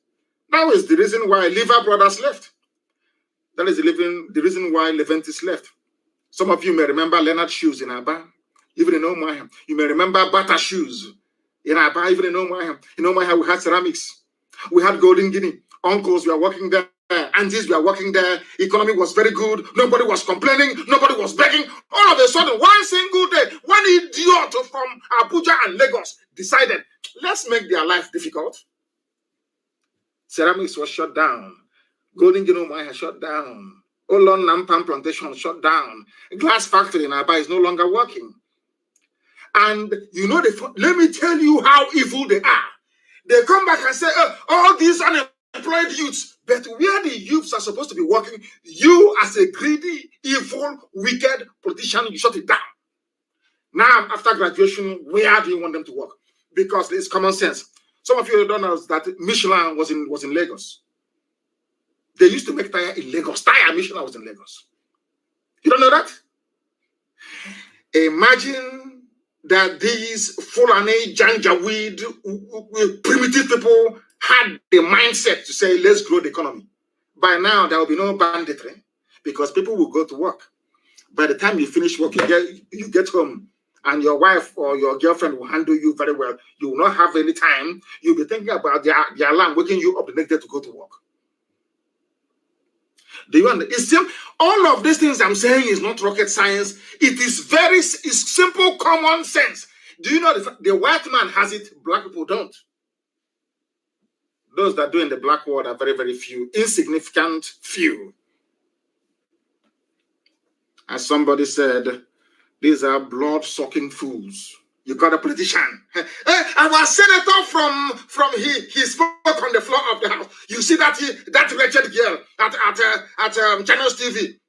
That was the reason why Lever Brothers left. That is the reason why Leventis left. Some of you may remember Leonard Shoes in Aba, even in Omaham. You may remember Bata Shoes in Aba, even in Omaham. In Omaham, we had ceramics. We had Golden Guinea. Uncles were working there. Aunties were working there. Economy was very good. Nobody was complaining. Nobody was begging. All of a sudden, one single day, one idiot from Abuja and Lagos decided, let's make their life difficult. Ceramics was shut down. Golden Guinea Mine shut down. Olon Nampam plantation shut down. A glass factory in Aba is no longer working. And you know, let me tell you how evil they are. They come back and say, all these unemployed youths, but where the youths are supposed to be working, you as a greedy, evil, wicked politician, you shut it down. Now, after graduation, where do you want them to work? Because it's common sense. Some of you don't know that Michelin was in Lagos. They used to make tire in Lagos. Tire Michelin was in Lagos. You don't know that? Imagine that these Fulani, Janjaweed, primitive people had the mindset to say, let's grow the economy. By now, there will be no banditry because people will go to work. By the time you finish work, you get home, and your wife or your girlfriend will handle you very well. You will not have any time. You'll be thinking about the alarm waking you up the next day to go to work. Do you understand? It's still, all of these things I'm saying is not rocket science. It is it's simple common sense. Do you know the white man has it, black people don't? Those that do in the black world are very, very few, insignificant few. As somebody said, these are blood-sucking fools. You got a politician. Our senator from he spoke on the floor of the house. You see that wretched girl at Channels TV.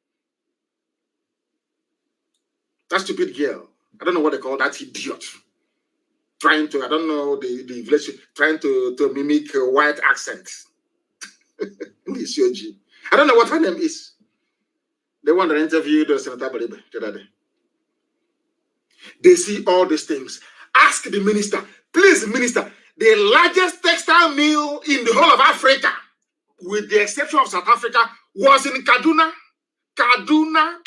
That stupid girl. I don't know what they call that idiot. Trying to, I don't know the village, trying to mimic a white accent. I don't know what her name is. The one that interviewed Senator Baribe the other day. They see all these things. Ask the minister, please, minister, the largest textile mill in the whole of Africa, with the exception of South Africa, was in Kaduna. Kaduna,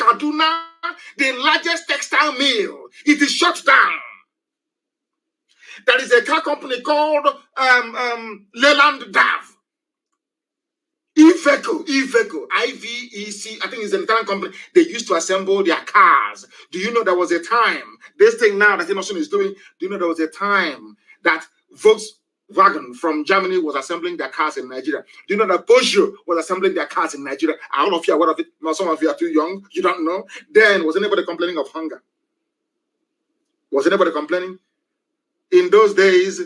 the largest textile mill. It is shut down. There is a car company called Leyland Dav. Iveco, IVEC, I think it's an Italian company. They used to assemble their cars. Do you know there was a time, this thing now that Innovation is doing, do you know there was a time that Volkswagen from Germany was assembling their cars in Nigeria? Do you know that Peugeot was assembling their cars in Nigeria? Are all of you aware of it? Now, some of you are too young. You don't know. Then, was anybody complaining of hunger? Was anybody complaining? In those days,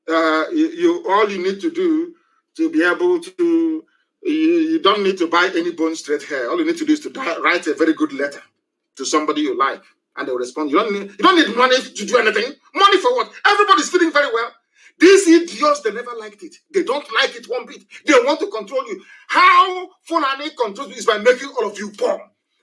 all you need to do to be able to, you don't need to buy any bone straight hair. All you need to do is to write a very good letter to somebody you like, and they will respond. You don't need money to do anything. Money for what? Everybody's feeling very well. These idiots, they never liked it. They don't like it one bit. They want to control you. How Fulani controls you is by making all of you poor.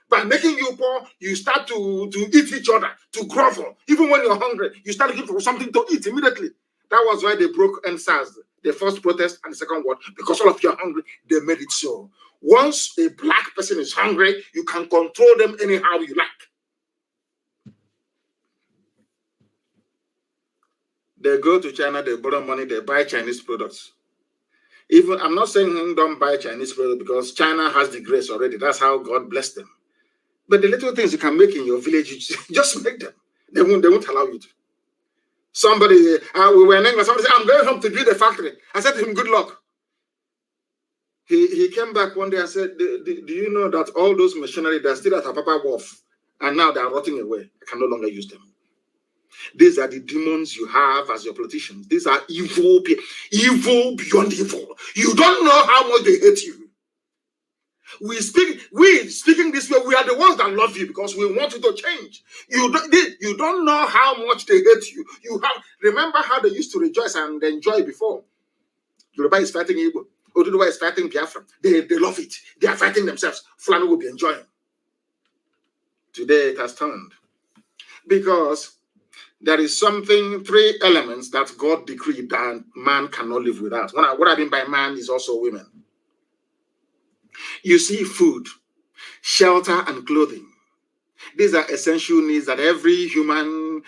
By making you poor, you start to eat each other, to grovel. Even when you're hungry, you start looking for something to eat immediately. That was why they broke NSAS, the first protest and the second one, because all of you are hungry. They made it so. Once a black person is hungry, you can control them anyhow you like. They go to China, they borrow money, they buy Chinese products. Even, I'm not saying don't buy Chinese products because China has the grace already. That's how God blessed them. But the little things you can make in your village, you just make them. They won't allow you to. Somebody, we were in England, somebody said, I'm going home to build a factory. I said to him, good luck. He came back one day and said, do you know that all those machinery, they're still at Apapa Wharf, and now they're rotting away. I can no longer use them. These are the demons you have as your politicians. These are evil people, evil beyond evil. You don't know how much they hate you. We speaking this way, we are the ones that love you because we want you to change. You don't know how much they hate you. Remember how they used to rejoice and enjoy before. Yoruba is fighting Igbo. Oduduwa is fighting Biafra. They love it. They are fighting themselves. Fulani will be enjoying. Today it has turned. Because there is three elements that God decreed that man cannot live without. What I mean by man is also women. You see, food, shelter, and clothing. These are essential needs that every human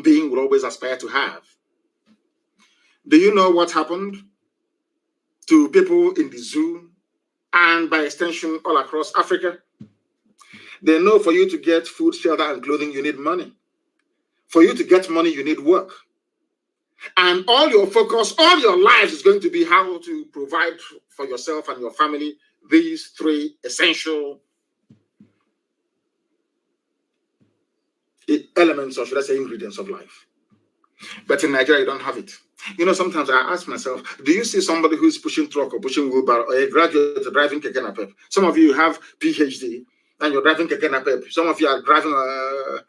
being will always aspire to have. Do you know what happened to people in the zoo and by extension all across Africa? They know for you to get food, shelter, and clothing, you need money. For you to get money, you need work. And all your focus, all your lives is going to be how to provide for yourself and your family these three essential elements, or should I say ingredients of life. But in Nigeria, you don't have it. You know, sometimes I ask myself, do you see somebody who's pushing truck or pushing wheelbarrow, or a graduate driving keke napep? Some of you have PhD and you're driving keke napep. Some of you are driving,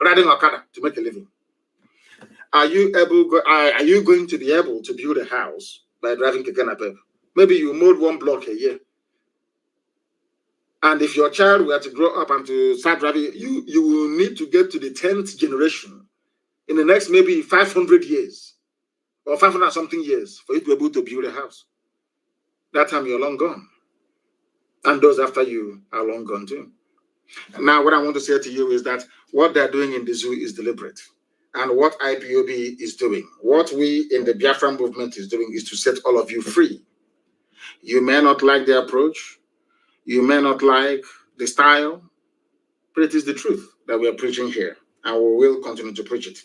riding Okada to make a living. Are you going to be able to build a house by driving keke napep? Maybe you mold one block a year. And if your child were to grow up and to start driving, you will need to get to the 10th generation in the next maybe 500 years or 500 something years for you to be able to build a house. That time you're long gone. And those after you are long gone too. Now, what I want to say to you is that what they're doing in the zoo is deliberate. And what IPOB is doing, what we in the Biafra movement is doing, is to set all of you free. You may not like the approach. You may not like the style, but it is the truth that we are preaching here, and we will continue to preach it.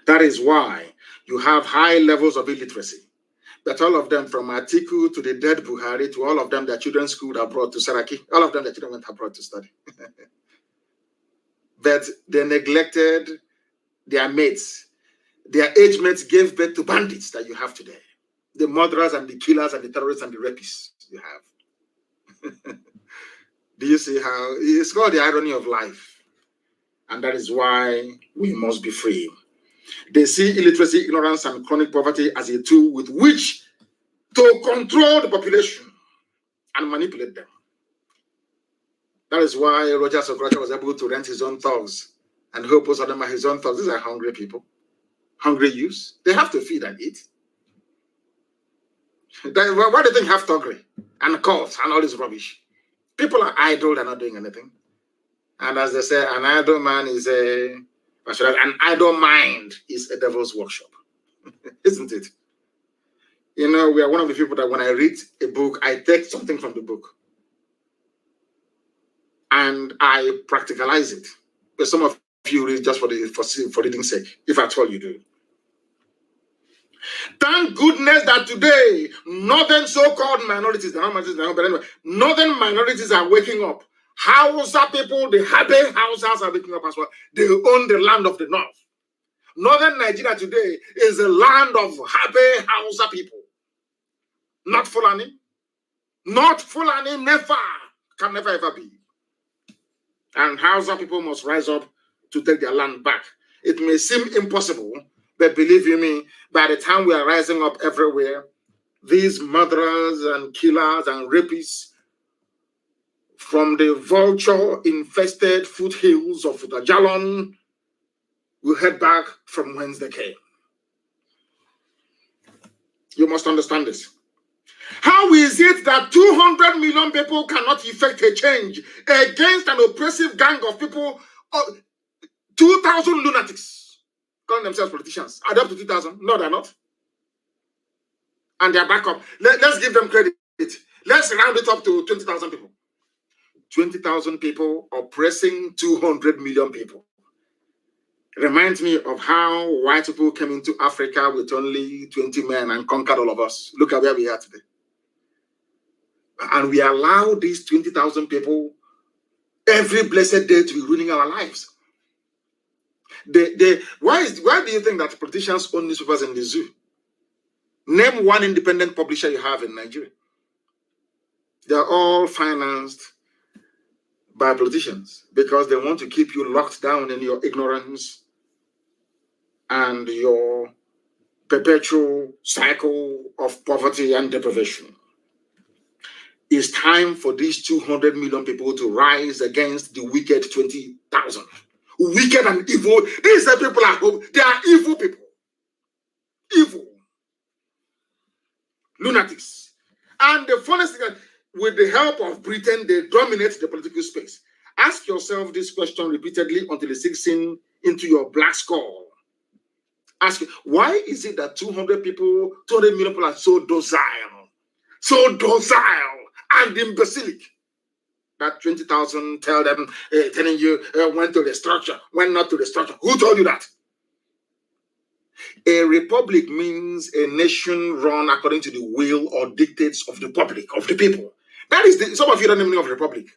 That is why you have high levels of illiteracy, but all of them, from Atiku to the dead Buhari to all of them, their children schooled abroad to Saraki, all of them, their children went abroad to study. But they neglected their mates. Their age mates gave birth to bandits that you have today. The murderers and the killers and the terrorists and the rapists you have. Do you see how it's called the irony of life? And that is why we must be free. They see illiteracy, ignorance, and chronic poverty as a tool with which to control the population and manipulate them. That is why Roger Sokracha was able to rent his own thugs, and hope most of them are his own thugs. These are hungry people, hungry youths. They have to feed and eat. Why do you think have thuggery and cults and all this rubbish? People are idle, they're not doing anything. And as they say, an idle man is an idle mind is a devil's workshop. Isn't it? You know, we are one of the people that when I read a book, I take something from the book and I practicalize it. But some of you read just for reading's sake, if at all you do. Thank goodness that today, northern so-called minorities, they're not minorities, but anyway, northern minorities are waking up. Hausa people, the Habe Hausas are waking up as well. They own the land of the north. Northern Nigeria today is the land of Habe Hausa people. Not Fulani. Not Fulani, never. Can never ever be. And Hausa people must rise up to take their land back. It may seem impossible, but believe you me, by the time we are rising up everywhere, these murderers and killers and rapists from the vulture-infested foothills of Jalon will head back from whence they came. You must understand this. How is it that 200 million people cannot effect a change against an oppressive gang of people, 2,000 lunatics, calling themselves politicians? Are they up to 2,000? No, they're not. And they're back up. Let's give them credit. Let's round it up to 20,000 people. 20,000 people oppressing 200 million people. Reminds me of how white people came into Africa with only 20 men and conquered all of us. Look at where we are today. And we allow these 20,000 people every blessed day to be ruining our lives. Why do you think that politicians own newspapers in the zoo? Name one independent publisher you have in Nigeria. They're all financed by politicians because they want to keep you locked down in your ignorance and your perpetual cycle of poverty and deprivation. It's time for these 200 million people to rise against the wicked 20,000. Wicked and evil. These are people at home. They are evil people. Evil. Lunatics. And the funniest thing is, with the help of Britain, they dominate the political space. Ask yourself this question repeatedly until it sinks in into your black skull. Ask, why is it that 200 million people are so docile and imbecilic that 20,000 telling you went to the structure, went not to the structure? Who told you that? A republic means a nation run according to the will or dictates of the public, of the people. That is some of you don't even know of Republic.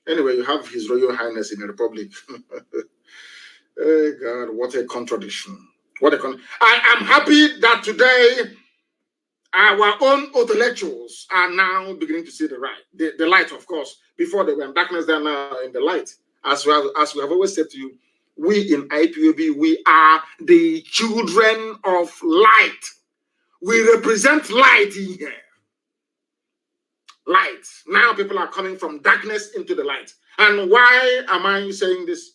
Anyway, you have His Royal Highness in the Republic. Oh God, what a contradiction. I am happy that today our own intellectuals are now beginning to see the light, of course. Before they were in darkness, they're now in the light. As we have always said to you, we in IPOB, we are the children of light. We represent light in here. Light. Now people are coming from darkness into the light. And why am I saying this?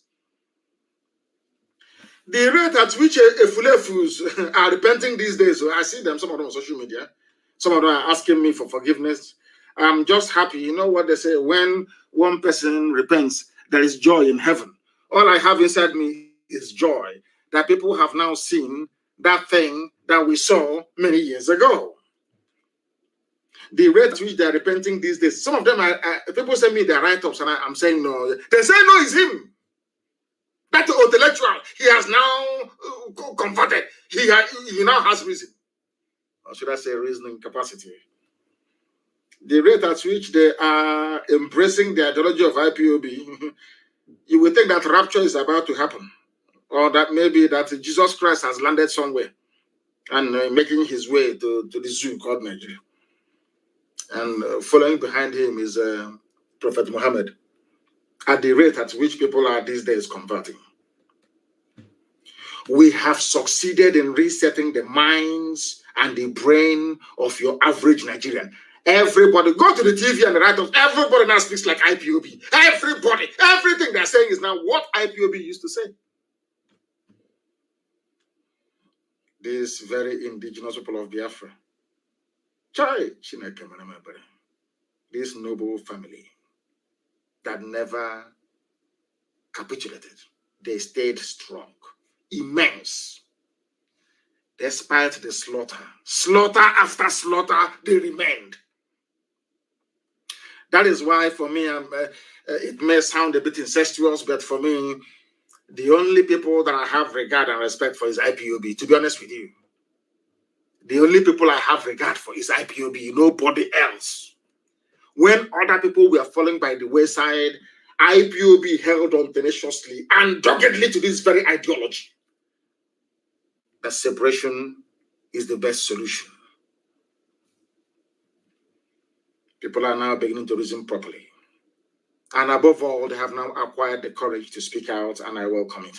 The rate at which Efulefus are repenting these days, so I see them, some of them on social media, some of them are asking me for forgiveness. I'm just happy. You know what they say, when one person repents, there is joy in heaven. All I have inside me is joy that people have now seen that thing that we saw many years ago. The rate at which they're repenting these days, some of them, people send me their write-ups and I'm saying no. They say no, it's him. That intellectual, he has now converted. He now has reason. Or should I say reasoning capacity? The rate at which they are embracing the ideology of IPOB, you would think that rapture is about to happen. Or that maybe that Jesus Christ has landed somewhere and making his way to the zoo called Nigeria. And following behind him is Prophet Muhammad. At the rate at which people are these days converting. We have succeeded in resetting the minds and the brain of your average Nigerian. Everybody, go to the TV and the write-ups, everybody now speaks like IPOB. Everybody, everything they're saying is now what IPOB used to say. This very indigenous people of Biafra, this noble family that never capitulated, they stayed strong, immense. Despite the slaughter after slaughter, they remained. That is why for me, it may sound a bit incestuous, but for me, the only people that I have regard and respect for is IPOB, to be honest with you. The only people I have regard for is IPOB, nobody else. When other people were falling by the wayside, IPOB held on tenaciously and doggedly to this very ideology. That separation is the best solution. People are now beginning to reason properly. And above all, they have now acquired the courage to speak out, and I welcome it.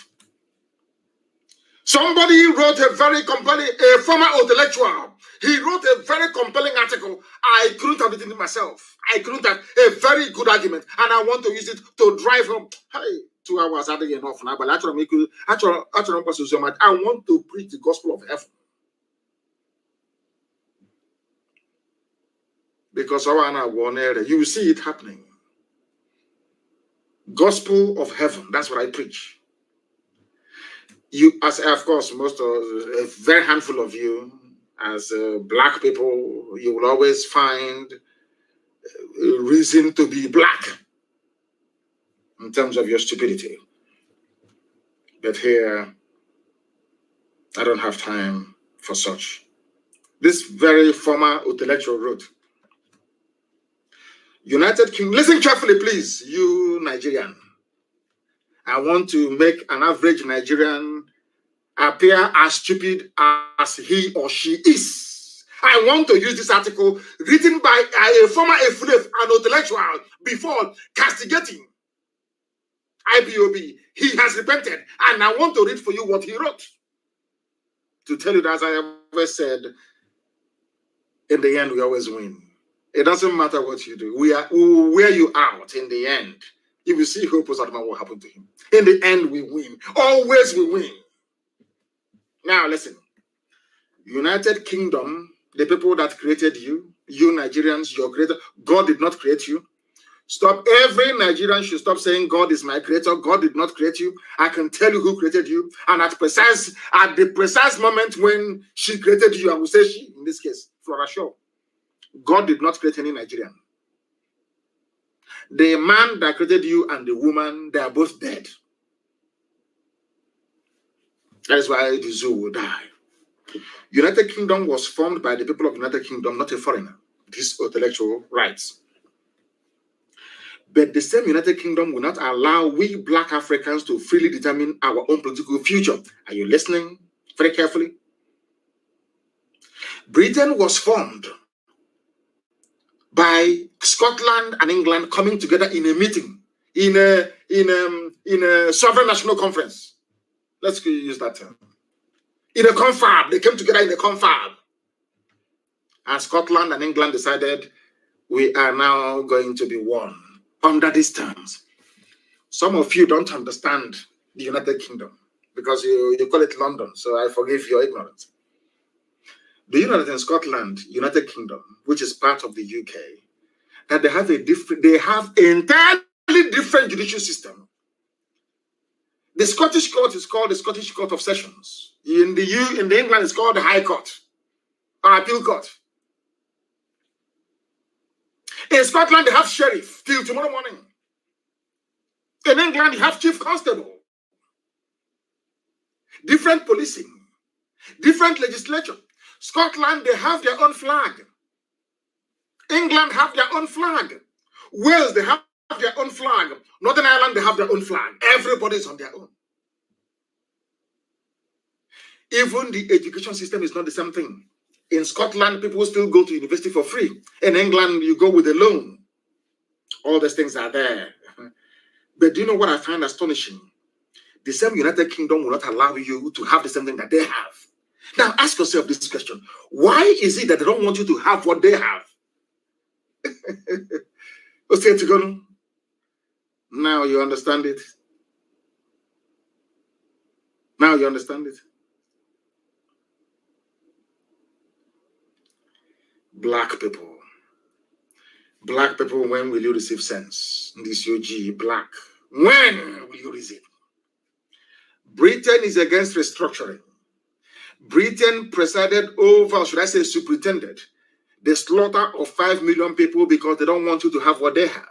Somebody wrote a very compelling, a former intellectual, he wrote a very compelling article. I couldn't have written it myself. I couldn't have a very good argument, and I want to use it to drive home. Hey, 2 hours are enough now, but I want to preach the gospel of heaven. Because you will see it happening. Gospel of heaven, that's what I preach. You, as of course, most of a very handful of you, as black people, you will always find a reason to be black in terms of your stupidity. But here, I don't have time for such. This very former intellectual wrote, United Kingdom, listen carefully, please, you Nigerian. I want to make an average Nigerian appear as stupid as he or she is. I want to use this article written by a former an intellectual before castigating IPOB. He has repented, and I want to read for you what he wrote. To tell you that, as I ever said, in the end, we always win. It doesn't matter what you do. We will wear you out in the end. You will see Hope Uzodimma what happened to him. In the end, we win. Always we win. Now, listen. United Kingdom, the people that created you, you Nigerians, your creator, God did not create you. Stop. Every Nigerian should stop saying God is my creator. God did not create you. I can tell you who created you. And at the precise moment when she created you, I will say she, in this case, Flora Shaw. God did not create any Nigerian. The man that created you and the woman, they are both dead. That is why the zoo will die. United Kingdom was formed by the people of United Kingdom, not a foreigner. these intellectual rights. But the same United Kingdom will not allow we Black Africans to freely determine our own political future. Are you listening very carefully? Britain was formed by Scotland and England coming together in a meeting, in a sovereign national conference. Let's use that term. In a confab, they came together in a confab. And Scotland and England decided we are now going to be one under these terms. Some of you don't understand the United Kingdom because you call it London, so I forgive your ignorance. Do you know that in Scotland, United Kingdom, which is part of the UK, that they have entirely different judicial system? The Scottish court is called the Scottish Court of Sessions. In England, it's called the High Court or Appeal Court. In Scotland, they have sheriff till tomorrow morning. In England, you have chief constable. Different policing, different legislature. Scotland, they have their own flag. England have their own flag. Wales, they have their own flag. Northern Ireland, they have their own flag. Everybody's on their own. Even the education system is not the same thing. In Scotland, people still go to university for free. In England, you go with a loan. All these things are there. But do you know what I find astonishing? The same United Kingdom will not allow you to have the same thing that they have. Now, ask yourself this question. Why is it that they don't want you to have what they have? Now you understand it. Now you understand it. Black people, when will you receive sense? This UG, black. When will you receive? Britain is against restructuring. Britain presided over, should I say, superintended the slaughter of 5 million people because they don't want you to have what they have.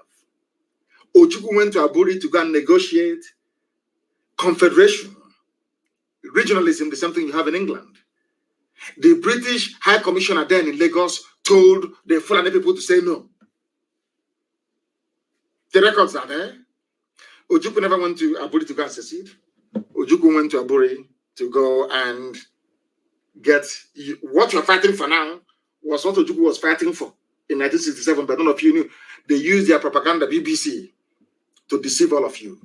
Ojukwu went to Aburi to go and negotiate confederation, regionalism, the same thing you have in England. The British High Commissioner then in Lagos told the Fulani people to say no. The records are there. Ojukwu never went to Aburi to go and secede. Ojukwu went to Aburi to go and get what you're fighting for now was what Ojukwu was fighting for in 1967, but none of you knew. They used their propaganda, BBC, to deceive all of you.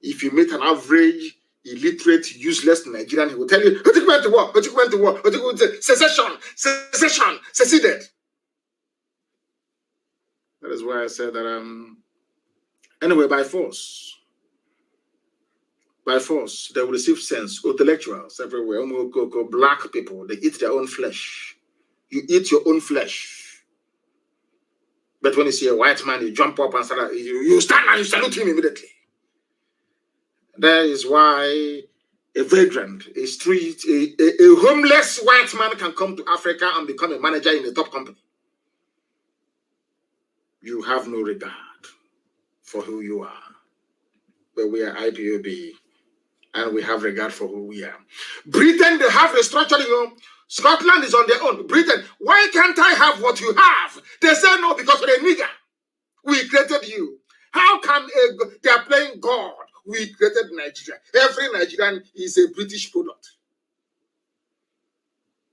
If you meet an average, illiterate, useless Nigerian, he will tell you, Ojukwu went to war, Ojukwu went to war, Ojukwu went to secession, seceded. That is why I said that, anyway, by force, they will receive sense. Intellectuals everywhere, black people, they eat their own flesh. You eat your own flesh. But when you see a white man, you jump up and start, you stand and you salute him immediately. That is why a vagrant, a street, a homeless white man can come to Africa and become a manager in a top company. You have no regard for who you are. But we are IPOB, and we have regard for who we are. Britain, they have restructuring. Scotland is on their own. Britain, why can't I have what you have? They say no because you're a nigger. We created you. How can they are playing God? We created Nigeria. Every Nigerian is a British product.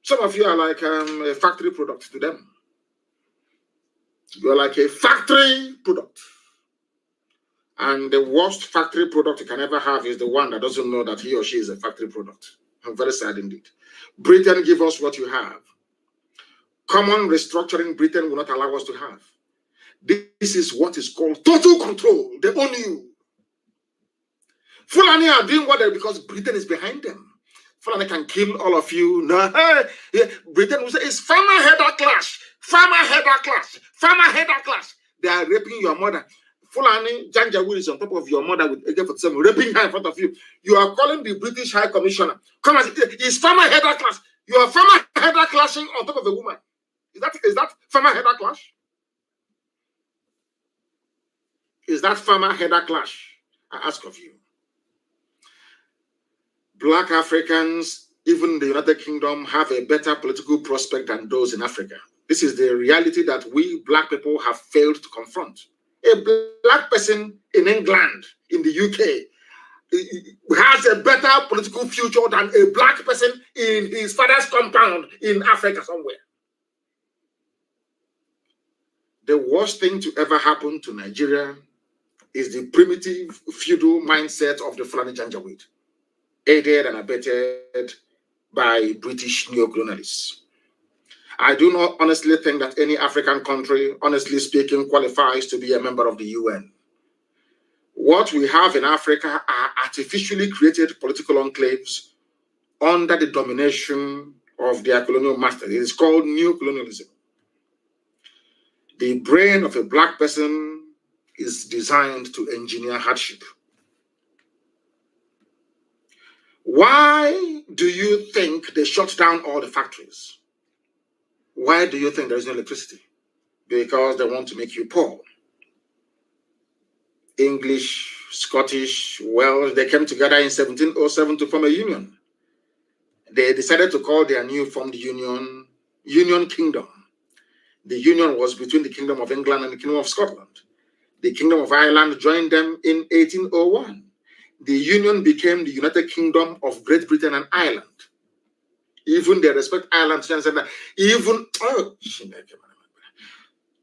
Some of you are like a factory product to them. You are like a factory product. And the worst factory product you can ever have is the one that doesn't know that he or she is a factory product. I'm very sad indeed. Britain, give us what you have. Common restructuring Britain will not allow us to have. This is what is called total control. They own you. Fulani are doing what they because Britain is behind them. Fulani can kill all of you. No, Britain will say it's farmer header clash. Farmer header clash. Farmer header clash. They are raping your mother. Fulani Janjaweed is on top of your mother with AK-47, raping her in front of you. You are calling the British High Commissioner. Come and say, it's farmer header clash. You are farmer header clashing on top of a woman. Is that farmer header clash? Is that farmer header clash? I ask of you. Black Africans, even in the United Kingdom, have a better political prospect than those in Africa. This is the reality that we black people have failed to confront. A black person in England, in the UK, has a better political future than a black person in his father's compound in Africa somewhere. The worst thing to ever happen to Nigeria is the primitive feudal mindset of the Fulani Janjaweed, aided and abetted by British neocolonialists. I do not honestly think that any African country, honestly speaking, qualifies to be a member of the UN. What we have in Africa are artificially created political enclaves under the domination of their colonial masters. It is called neocolonialism. The brain of a black person is designed to engineer hardship. Why do you think they shut down all the factories? Why do you think there is no electricity? Because they want to make you poor. English, Scottish, Welsh, they came together in 1707 to form a union. They decided to call their new formed union, Union Kingdom. The union was between the Kingdom of England and the Kingdom of Scotland. The Kingdom of Ireland joined them in 1801. The union became the United Kingdom of Great Britain and Ireland. Even they respect Ireland, said that even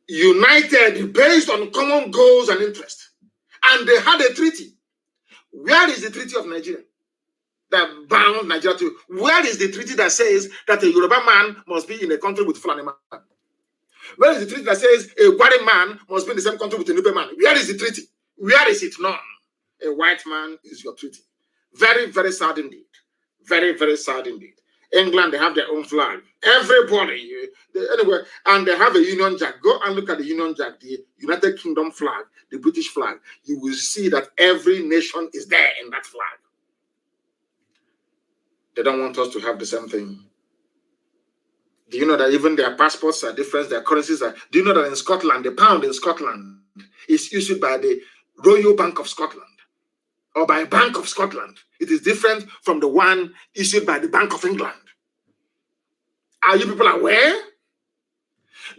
united based on common goals and interests. And they had a treaty. Where is the Treaty of Nigeria that bound Nigeria to? Where is the treaty that says that a Yoruba man must be in a country with Fulani man? Where is the treaty that says a Gwari man must be in the same country with a Nupe man? Where is the treaty? Where is it? None. A white man is your treaty. Very, very sad indeed. Very, very sad indeed. England, they have their own flag. Everybody, anyway, and they have a Union Jack. Go and look at the Union Jack, the United Kingdom flag, the British flag. You will see that every nation is there in that flag. They don't want us to have the same thing. Do you know that even their passports are different, their currencies are... Do you know that in Scotland, the pound in Scotland is issued by the Royal Bank of Scotland or by Bank of Scotland? It is different from the one issued by the Bank of England. Are you people aware?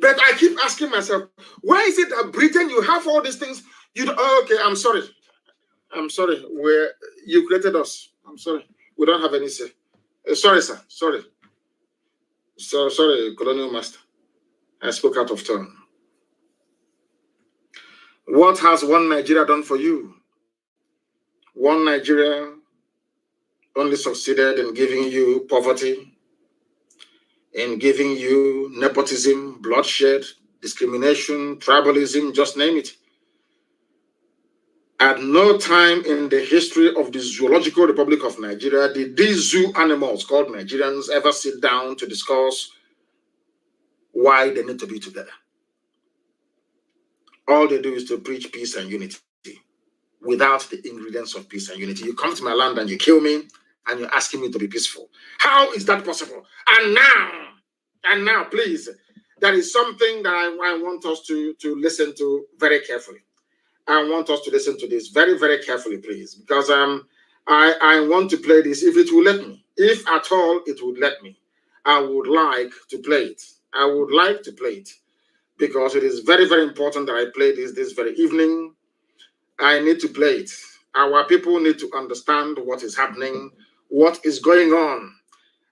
But I keep asking myself, why is it that Britain, you have all these things? Okay, I'm sorry. I'm sorry. You created us. I'm sorry. We don't have any say. Sorry, sir. Sorry. So sorry, Colonial Master. I spoke out of turn. What has one Nigeria done for you? One Nigeria only succeeded in giving you poverty, in giving you nepotism, bloodshed, discrimination, tribalism, just name it. At no time in the history of the Zoological Republic of Nigeria did these zoo animals called Nigerians ever sit down to discuss why they need to be together. All they do is to preach peace and unity without the ingredients of peace and unity. You come to my land and you kill me and you're asking me to be peaceful. How is that possible? And now, please, there is something that I want us to listen to very carefully. I want us to listen to this very, very carefully, please, because I want to play this if it will let me. If at all it would let me, I would like to play it. I would like to play it because it is very, very important that I play this very evening. I need to play it. Our people need to understand what is happening, what is going on.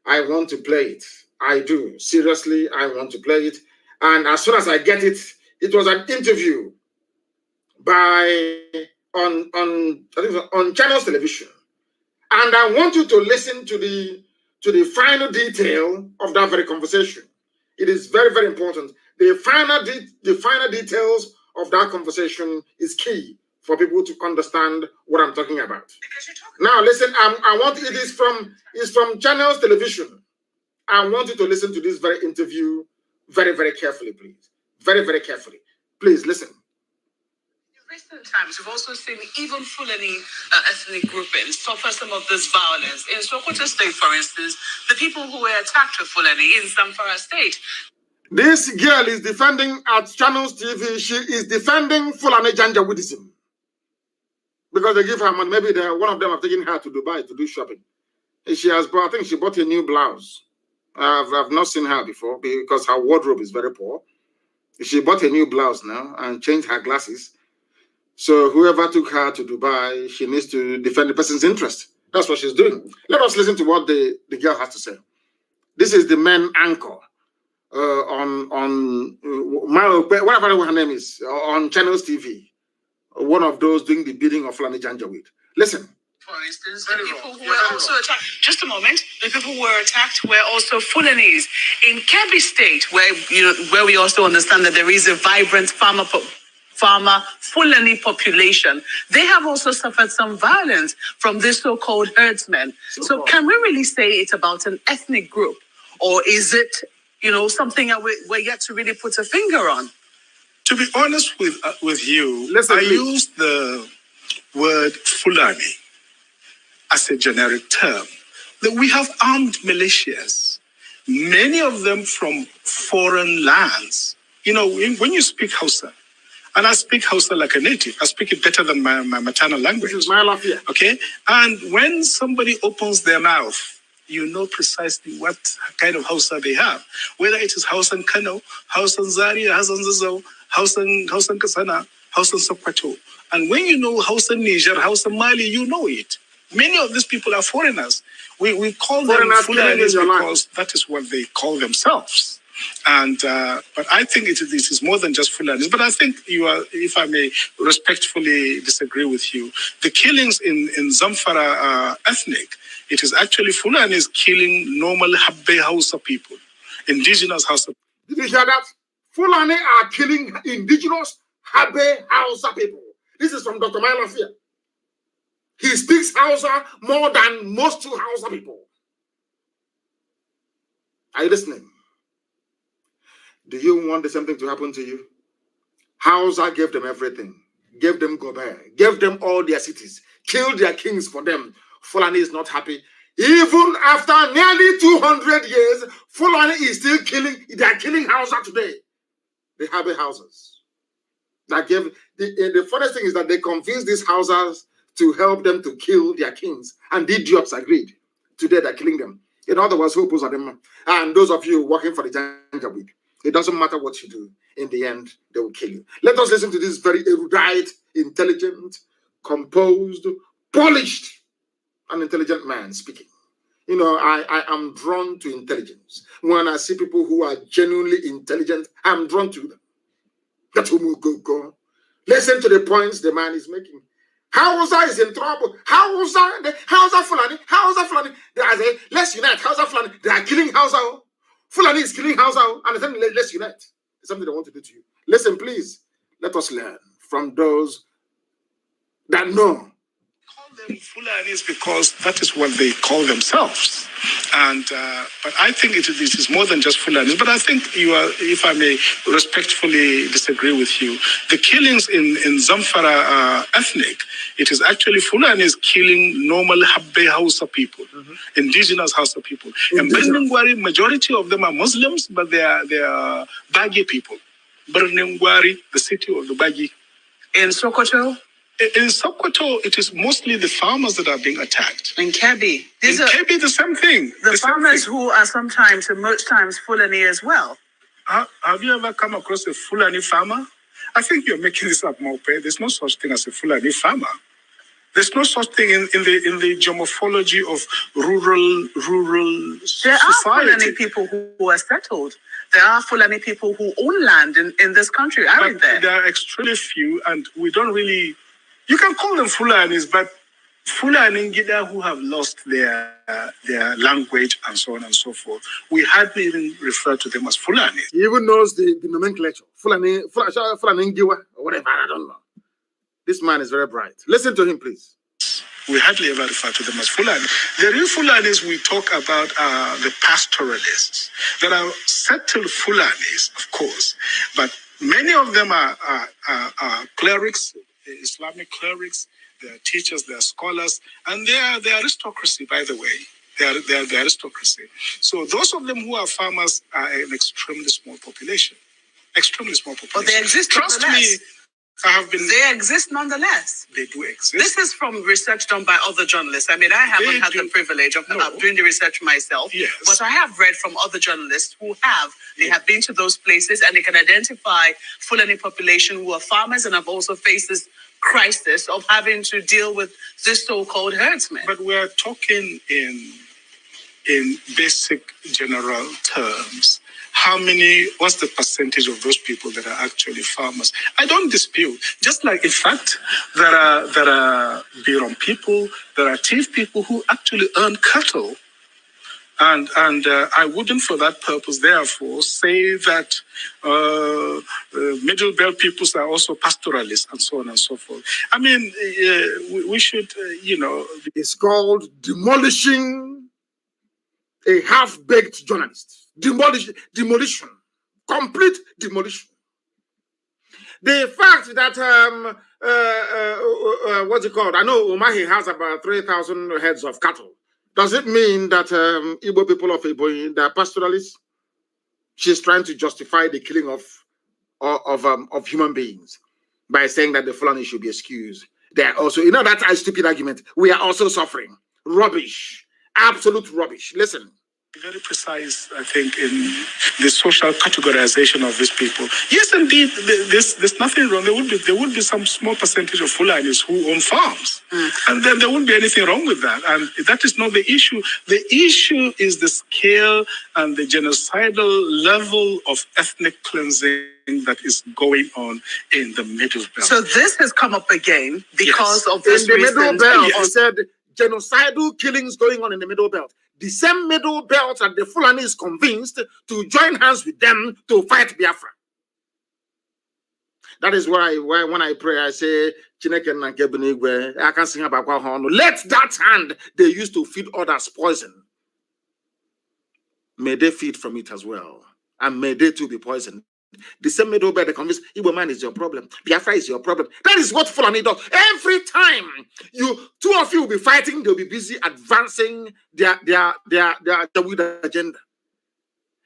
I want to play it. I do. Seriously, I want to play it. And as soon as I get it, it was an interview on Channels Television, and I want you to listen to the final detail of that very conversation. It is very, very important. The final details of that conversation is key for people to understand what I'm talking about. Now, listen. I want it is from Channels Television. I want you to listen to this very interview very, very carefully, please. Very, very carefully. Please listen. Recent times, we've also seen even Fulani ethnic groupings suffer some of this violence. In Sokoto State, for instance, the people who were attacked were Fulani in Zamfara State. This girl is defending at Channels TV. She is defending Fulani Janjaweedism because they give her money. Maybe one of them have taken her to Dubai to do shopping. She has bought, I think she bought a new blouse. I've not seen her before because her wardrobe is very poor. She bought a new blouse now and changed her glasses. So whoever took her to Dubai, she needs to defend the person's interest. That's what she's doing. Let us listen to what the girl has to say. This is the main anchor on whatever her name is, on Channels TV. One of those doing the bidding of Fulani Janjaweed. Listen. For instance, the people who were also attacked. Just a moment. The people who were attacked were also Fulanis in Kebbi State, where we also understand that there is a vibrant farmer Fulani population. They have also suffered some violence from this so-called herdsmen. So can we really say it's about an ethnic group, or is it, something that we're yet to really put a finger on? To be honest with you, I use the word Fulani as a generic term. That we have armed militias, many of them from foreign lands. When you speak Hausa, and I speak Hausa like a native, I speak it better than my maternal language. This is my life here. Okay? And when somebody opens their mouth, you know precisely what kind of Hausa they have. Whether it is Hausan Kano, Hausan Zaria, Hausan Zazzau, Hausan Kasana, Hausan Sokoto. And when you know Hausan Niger, Hausan Mali, you know it. Many of these people are foreigners. We call them Fulanis because that is what they call themselves. And but I think it is more than just Fulanis. But I think you are, if I may respectfully disagree with you, the killings in Zamfara ethnic, it is actually Fulanis killing normal Habbe Hausa people, indigenous Hausa. Did you hear that? Fulani are killing indigenous Habbe Hausa people. This is from Dr. Mailafia. He speaks Hausa more than most Hausa people. Are you listening? Do you want the same thing to happen to you? Hausa gave them everything. Gave them Gobert. Gave them all their cities. Killed their kings for them. Fulani is not happy. Even after nearly 200 years, Fulani is still killing. They are killing Hausa today. They have the houses. The funniest thing is that they convinced these Hausas to help them to kill their kings. And the idiots agreed. Today they're killing them. In other words, who opposed them? And those of you working for the Janjaweed, it doesn't matter what you do. In the end, they will kill you. Let us listen to this very erudite, intelligent, composed, polished, and intelligent man speaking. I am drawn to intelligence. When I see people who are genuinely intelligent, I'm drawn to them. That's who will go. Listen to the points the man is making. Hausa is in trouble. Hausa Fulani. They say, let's unite. Hausa Fulani. They are killing Hausa. Fulani is killing Hausa. And then let's unite. It's something they want to do to you. Listen, please. Let us learn from those that know. Call them Fulanis because that is what they call themselves. And but I think it is more than just Fulanis. But I think you are, if I may respectfully disagree with you, the killings in Zamfara ethnic, it is actually Fulanis killing normal Habbe Hausa people, indigenous Hausa people. And Birningwari, majority of them are Muslims, but they are Bagi people. Birningwari, the city of the Bagi. In Sokoto? In Sokoto, it is mostly the farmers that are being attacked. In Kebbi? Kebbi, the same thing. The farmers who are sometimes, and most times, Fulani as well. Have you ever come across a Fulani farmer? I think you're making this up, Mope. There's no such thing as a Fulani farmer. There's no such thing in the geomorphology of rural There society. are Fulani people who are settled. There are Fulani people who own land in this country, aren't there? There are extremely few, and we don't really... You can call them Fulanis, but Fulani Ngida who have lost their language and so on and so forth, we hardly even refer to them as Fulani. He even knows the nomenclature. Fulani Ngiwa, or whatever, I don't know. This man is very bright. Listen to him, please. We hardly ever refer to them as Fulani. The real Fulanis we talk about are the pastoralists. There are settled Fulanis, of course, but many of them are clerics, Islamic clerics. They are teachers, they are scholars, and they are the aristocracy, by the way. They are the aristocracy. So those of them who are farmers are an extremely small population. Extremely small population. But they exist. Trust me. They exist nonetheless. They do exist. This is from research done by other journalists. I mean, I haven't had the privilege of doing the research myself, but I have read from other journalists who have. They have been to those places and they can identify Fulani population who are farmers and have also faced this crisis of having to deal with this so-called herdsmen. But we're talking in basic general terms. What's the percentage of those people that are actually farmers? I don't dispute. Just like, in fact, there are Birom people, there are chief people who actually earn cattle. And I wouldn't, for that purpose, therefore, say that Middle Belt peoples are also pastoralists and so on and so forth. I mean, we should, It's called demolishing a half-baked journalist. Demolition. Complete demolition. The fact that, what's it called? I know Umahi has about 3,000 heads of cattle. Does it mean that Igbo people of Igbo, they are pastoralists? She's trying to justify the killing of human beings by saying that the Fulani should be excused. They are also, that's a stupid argument. We are also suffering. Rubbish. Absolute rubbish. Listen. Very precise, I think, in the social categorization of these people. Yes, indeed, there's nothing wrong. There would be some small percentage of Fulanis who own farms, and then there wouldn't be anything wrong with that. And that is not the issue. The issue is the scale and the genocidal level of ethnic cleansing that is going on in the Middle Belt. So this has come up again because of this in the Middle Belt. Yes. I said genocidal killings going on in the Middle Belt. The same Middle Belt that the Fulani is convinced to join hands with them to fight Biafra. That is why when I pray, I say, I can sing about let that hand they used to feed others poison. May they feed from it as well. And may they too be poisoned. The same Middle Belt, the convinced Igbo man is your problem. Biafra is your problem. That is what Fulani does. Every time two of you will be fighting, they'll be busy advancing their agenda.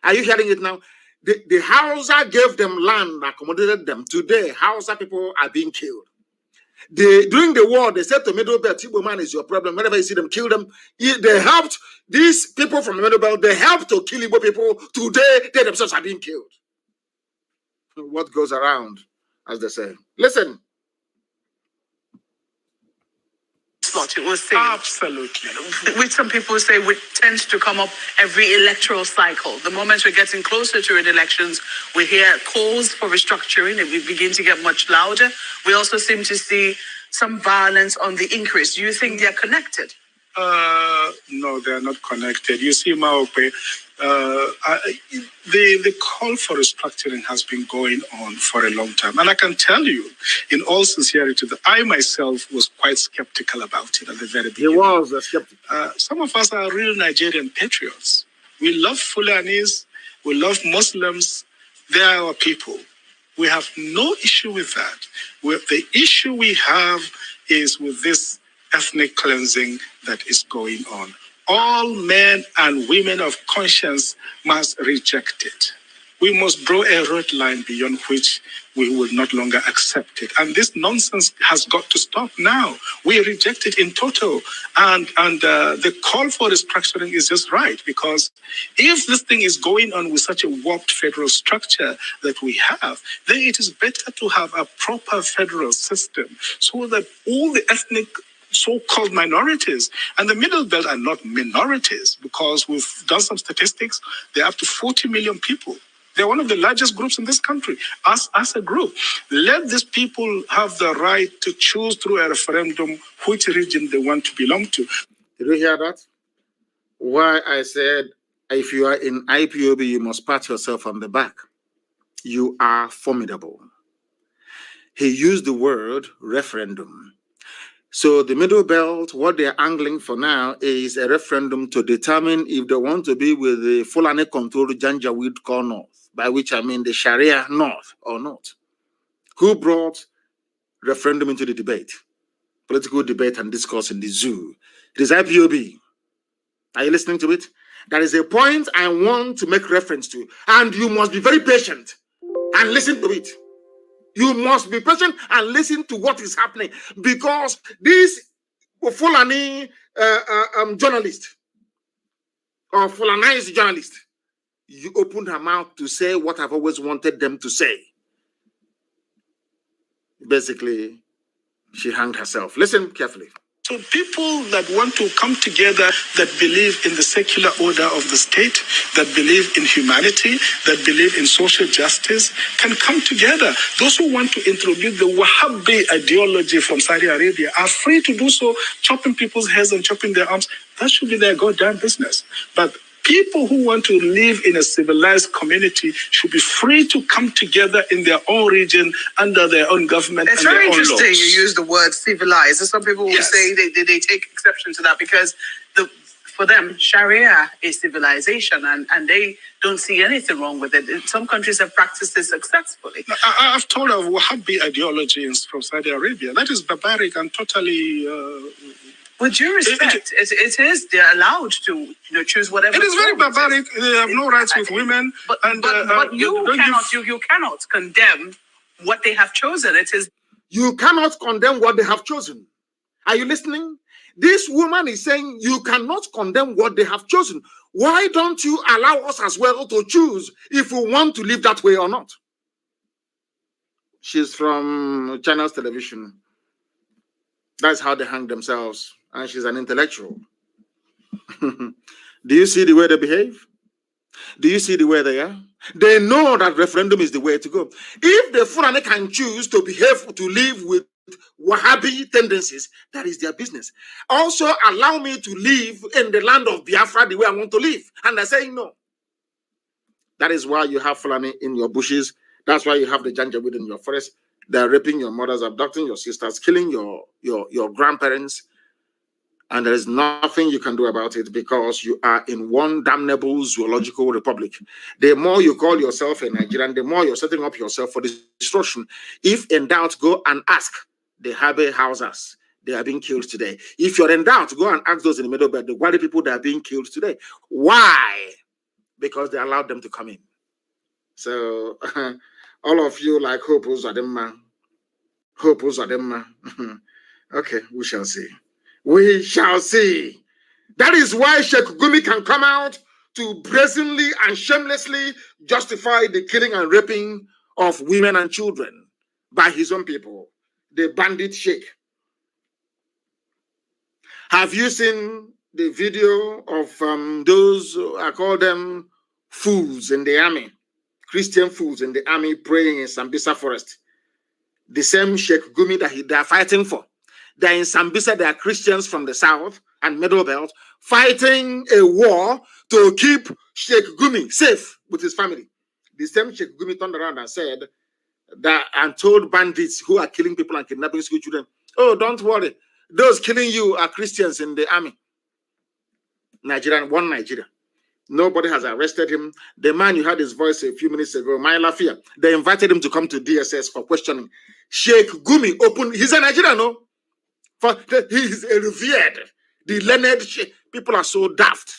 Are you hearing it now? The Hausa gave them land, accommodated them. Today, Hausa people are being killed. During the war, they said to Middle Belt, Igbo man is your problem. Whenever you see them, kill them. They helped these people from the Middle Belt. They helped to kill Igbo people. Today, they themselves are being killed. What goes around, as they say. Listen. It was saying, absolutely. Which some people say tends to come up every electoral cycle. The moment we're getting closer to the elections, we hear calls for restructuring and we begin to get much louder. We also seem to see some violence on the increase. Do you think they're connected? No, they're not connected. You see, Maokwe, the call for restructuring has been going on for a long time. And I can tell you, in all sincerity, that I myself was quite skeptical about it at the very beginning. He was a skeptic. Some of us are real Nigerian patriots. We love Fulanis. We love Muslims. They are our people. We have no issue with that. The issue we have is with this ethnic cleansing that is going on. All men and women of conscience must reject it. We must draw a red line beyond which we will not longer accept it. And this nonsense has got to stop now. We reject it in total. And the call for restructuring is just right, because if this thing is going on with such a warped federal structure that we have, then it is better to have a proper federal system so that all the ethnic so-called minorities, and the Middle Belt are not minorities, because we've done some statistics, they're up to 40 million people. They're one of the largest groups in this country, as a group. Let these people have the right to choose through a referendum which region they want to belong to. Did you hear that? Why I said, if you are in IPOB, you must pat yourself on the back. You are formidable. He used the word referendum. So the Middle Belt, what they're angling for now is a referendum to determine if they want to be with the Fulani-controlled Janjaweed Core North, by which I mean the Sharia North or not. Who brought referendum into the debate? Political debate and discourse in the zoo. It is IPOB. Are you listening to it? That is a point I want to make reference to. And you must be very patient and listen to it. You must be patient and listen to what is happening, because this Fulani journalist or Fulanized journalist, you opened her mouth to say what I've always wanted them to say. Basically, she hanged herself. Listen carefully. So people that want to come together, that believe in the secular order of the state, that believe in humanity, that believe in social justice, can come together. Those who want to introduce the Wahhabi ideology from Saudi Arabia are free to do so, chopping people's heads and chopping their arms. That should be their goddamn business. But people who want to live in a civilized community should be free to come together in their own region under their own government. It's and very their own interesting laws. you use the word civilized. And some people will say they take exception to that because for them, Sharia is civilization and they don't see anything wrong with it. Some countries have practiced it successfully. I've told of Wahhabi ideology from Saudi Arabia. That is barbaric and totally... With due respect, it is, they're allowed to choose whatever. It is very barbaric. They have no rights with women. But you cannot condemn what they have chosen. It is. You cannot condemn what they have chosen. Are you listening? This woman is saying you cannot condemn what they have chosen. Why don't you allow us as well to choose if we want to live that way or not? She's from Channels Television. That's how they hang themselves. And she's an intellectual. Do you see the way they behave? Do you see the way they are? They know that referendum is the way to go. If the Fulani can choose to behave, to live with Wahhabi tendencies, that is their business. Also, allow me to live in the land of Biafra the way I want to live. And they're saying no. That is why you have Fulani in your bushes. That's why you have the Janjaweed in your forest. They're raping your mothers, abducting your sisters, killing your grandparents. And there is nothing you can do about it because you are in one damnable zoological republic. The more you call yourself a Nigerian, the more you're setting up yourself for destruction. If in doubt, go and ask the Habe Hausas. They are being killed today. If you're in doubt, go and ask those in the Middle Belt, the Wadi people that are being killed today. Why? Because they allowed them to come in. So, all of you like Hope Uzadimma. Hope Uzadimma. Okay, we shall see. We shall see. That is why Sheikh Gumi can come out to brazenly and shamelessly justify the killing and raping of women and children by his own people, the bandit sheikh. Have you seen the video of those, I call them fools in the army, Christian fools in the army praying in Sambisa forest? The same Sheikh Gumi that they are fighting for. They're in Sambisa, they are Christians from the south and Middle Belt fighting a war to keep Sheikh Gumi safe with his family. The same Sheikh Gumi turned around and said that and told bandits who are killing people and kidnapping school children, oh, don't worry, those killing you are Christians in the army. One Nigeria. Nobody has arrested him. The man you heard his voice a few minutes ago, Mai Lafia, they invited him to come to DSS for questioning. Sheikh Gumi opened, he's a Nigerian, no? For he is a revered, the learned sheikh. People are so daft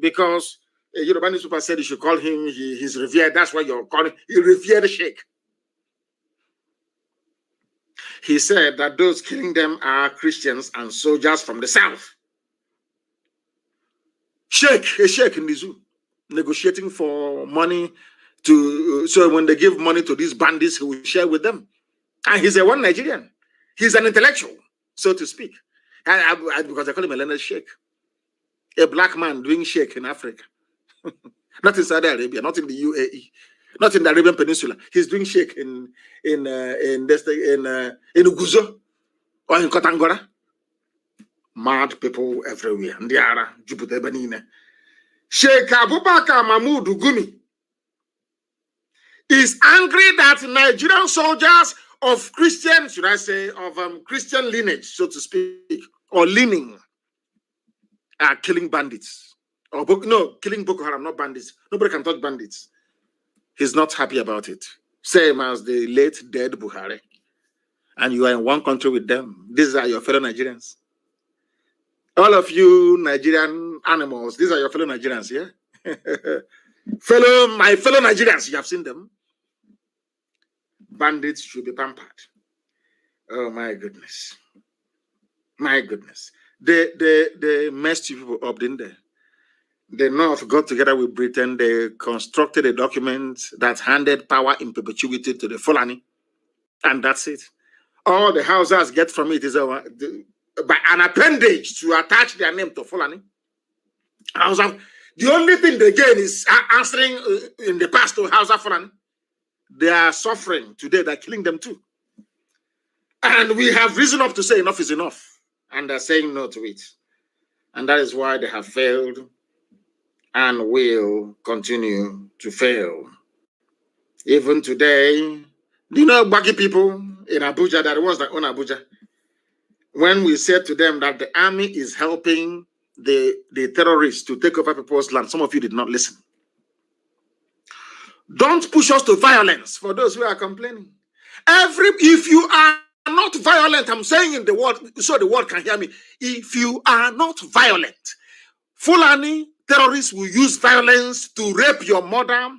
because a Yoruba newspaper said you should call him, he's revered. That's why you're calling him revered sheikh. He said that those killing them are Christians and soldiers from the south. A sheikh in the zoo, negotiating for money so when they give money to these bandits, he will share with them. And he's a one Nigerian. He's an intellectual, so to speak. Because I call him a learned sheikh. A black man doing sheikh in Africa. Not in Saudi Arabia, not in the UAE, not in the Arabian Peninsula. He's doing sheikh in Uguzo or in Kotangora. Mad people everywhere. Ndiara, Jupiter Benine. Sheikh Abubakar Mahmoud Gumi is angry that Nigerian soldiers of Christian, should I say, of Christian lineage, so to speak, or leaning, are killing bandits. Or killing Boko Haram, not bandits. Nobody can touch bandits. He's not happy about it. Same as the late dead Buhari. And you are in one country with them. These are your fellow Nigerians. All of you Nigerian animals, these are your fellow Nigerians, yeah? My fellow Nigerians, you have seen them. bandits should be pampered. Oh my goodness. My goodness. They messed you people up, didn't they? The North got together with Britain. They constructed a document that handed power in perpetuity to the Fulani. And that's it. All the Hausas get from it is by an appendage to attach their name to Fulani. The only thing they gain is answering in the past to Hausa Fulani. They are suffering today. They're killing them too. And we have reason enough to say enough is enough. And they're saying no to it. And that is why they have failed and will continue to fail. Even today, do you know Bagi people in Abuja, that was that own Abuja? When we said to them that the army is helping the terrorists to take over people's land, some of you did not listen. Don't push us to violence for those who are complaining. If you are not violent, I'm saying in the word so the world can hear me. If you are not violent, Fulani terrorists will use violence to rape your mother,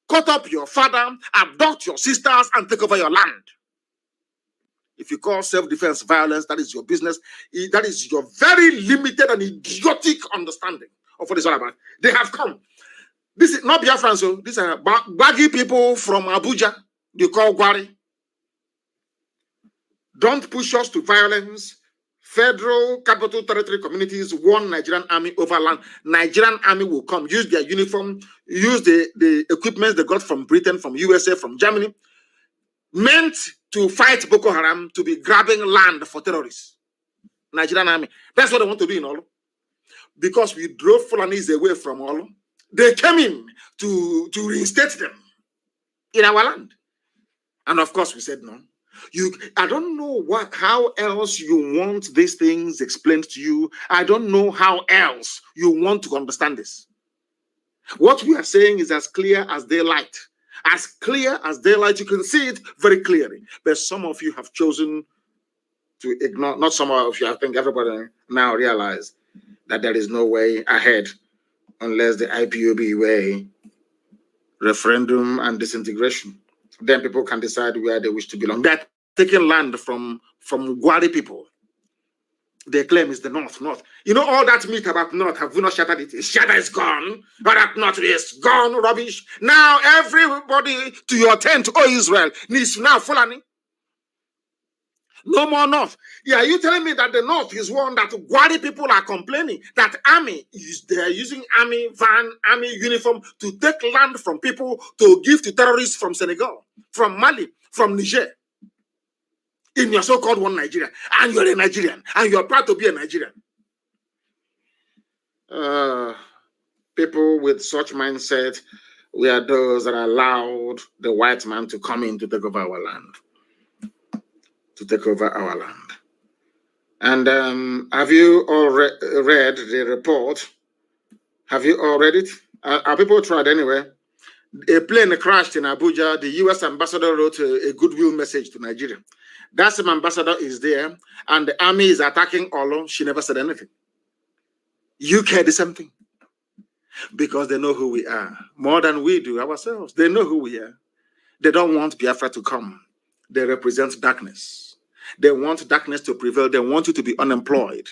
cut up your father, abduct your sisters, and take over your land. If you call self-defense violence, that is your business. That is your very limited and idiotic understanding of what it's all about. They have come. This is not Biafran, so these are baggy people from Abuja. They call Gwari. Don't push us to violence. Federal Capital Territory communities won Nigerian army over land. Nigerian army will come, use their uniform, use the equipment they got from Britain, from USA, from Germany, meant to fight Boko Haram, to be grabbing land for terrorists. Nigerian army. That's what they want to do in Olu. Because we drove Fulanis away from Olu, they came in to reinstate them in our land. And of course we said no. I don't know how else you want these things explained to you. I don't know how else you want to understand this. What we are saying is as clear as daylight. As clear as daylight, you can see it very clearly. But some of you have chosen to ignore, not some of you, I think everybody now realize that there is no way ahead unless the IPOB way, referendum and disintegration. Then people can decide where they wish to belong. They're taking land from Gwari people. Their claim is the North. You know all that myth about North, have we not shattered it? Shatter is gone. All that North is gone, rubbish. Now everybody to your tent, oh Israel, needs to now Fulani. No more North. Yeah, are you telling me that the North is one that Gwari people are complaining that army they're using army van, army uniform to take land from people to give to terrorists from Senegal, from Mali, from Niger, in your so-called one Nigeria, and you're a Nigerian, and you're proud to be a Nigerian. People with such mindset, we are those that allowed the white man to come in to take over our land. And have you all read the report? Have you all read it? Are people tried anyway? A plane crashed in Abuja. The U.S. ambassador wrote a goodwill message to Nigeria. That same ambassador is there, and the army is attacking Olo. She never said anything. UK the same thing. Because they know who we are. More than we do ourselves. They know who we are. They don't want Biafra to come. They represent darkness. They want darkness to prevail. They want you to be unemployed.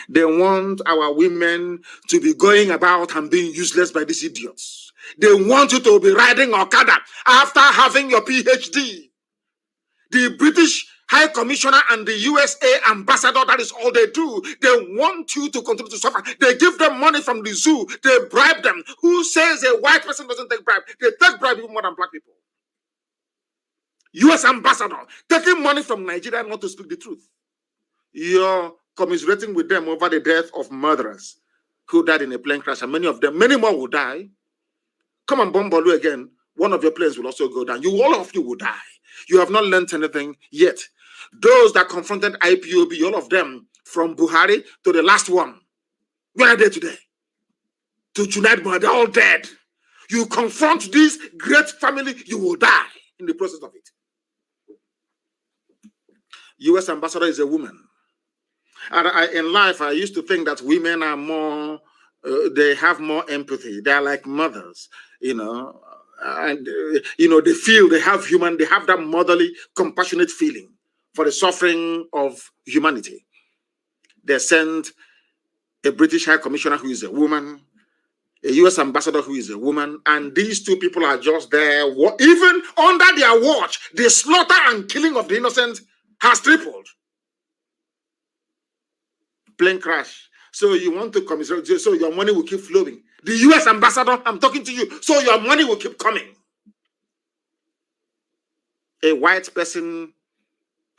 They want our women to be going about and being useless by these idiots. They want you to be riding Okada after having your PhD. The British High Commissioner and the USA Ambassador, that is all they do. They want you to continue to suffer. They give them money from the zoo. They bribe them. Who says a white person doesn't take bribe? They take bribe even more than black people. US Ambassador taking money from Nigeria not to speak the truth. You're commiserating with them over the death of murderers who died in a plane crash, and many more will die. Come and bomb Bolu again. One of your planes will also go down. All of you will die. You have not learned anything yet. Those that confronted IPOB, all of them, from Buhari to the last one, where are they today? To Junaid Buhari, they're all dead. You confront this great family, you will die in the process of it. U.S. ambassador is a woman. And in life, I used to think that women are more, they have more empathy. They are like mothers, you know. and they have that motherly, compassionate feeling for the suffering of humanity. They sent a British High Commissioner who is a woman, a US ambassador who is a woman, and these two people are just there. Even under their watch, the slaughter and killing of the innocent has tripled. Plane crash. So you want to commiserate, so your money will keep flowing. The US ambassador, I'm talking to you, so your money will keep coming. A white person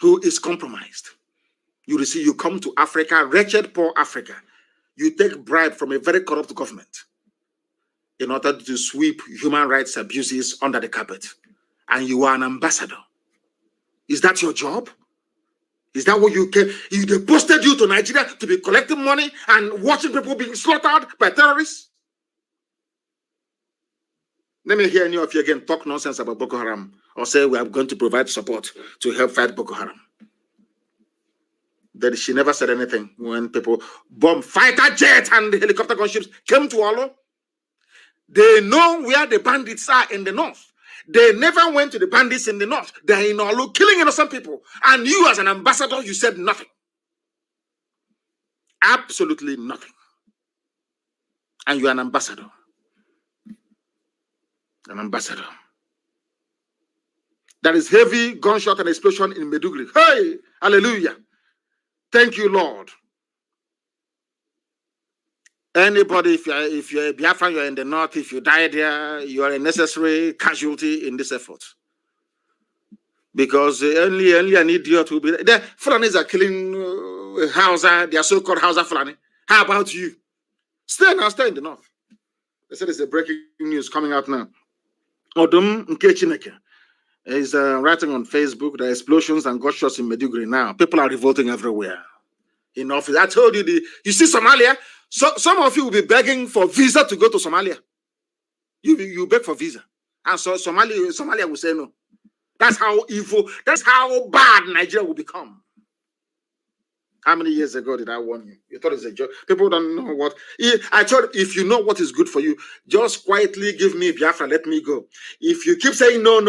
who is compromised. You come to Africa, wretched, poor Africa. You take bribe from a very corrupt government in order to sweep human rights abuses under the carpet. And you are an ambassador. Is that your job? Is that what you can? They posted you to Nigeria to be collecting money and watching people being slaughtered by terrorists? Let me hear any of you again talk nonsense about Boko Haram or say we are going to provide support to help fight Boko Haram. Then she never said anything when people bomb fighter jets and helicopter gunships came to Olo. They know where the bandits are in the north. They never went to the bandits in the north. They're in Olo killing innocent people. And you as an ambassador, you said nothing. Absolutely nothing. And you're an ambassador. An ambassador. There is heavy gunshot and explosion in Maiduguri. Hey, hallelujah. Thank you, Lord. Anybody, if you're a Biafran, you're in the north, if you die there, you are a necessary casualty in this effort. Because only an idiot will be there. The Fulanis are killing Hausa, they are so-called Hausa Fulani. How about you? Stay in the north. They said there's a breaking news coming out now. Odum Nkechineke is writing on Facebook, the explosions and gunshots in Maiduguri now. People are revolting everywhere. In office, I told you, you see Somalia? So some of you will be begging for visa to go to Somalia. You beg for visa. And so Somalia will say no. That's how evil, that's how bad Nigeria will become. How many years ago did I warn you? You thought it's a joke. People don't know what. I told you, if you know what is good for you, just quietly give me Biafra, let me go. If you keep saying no,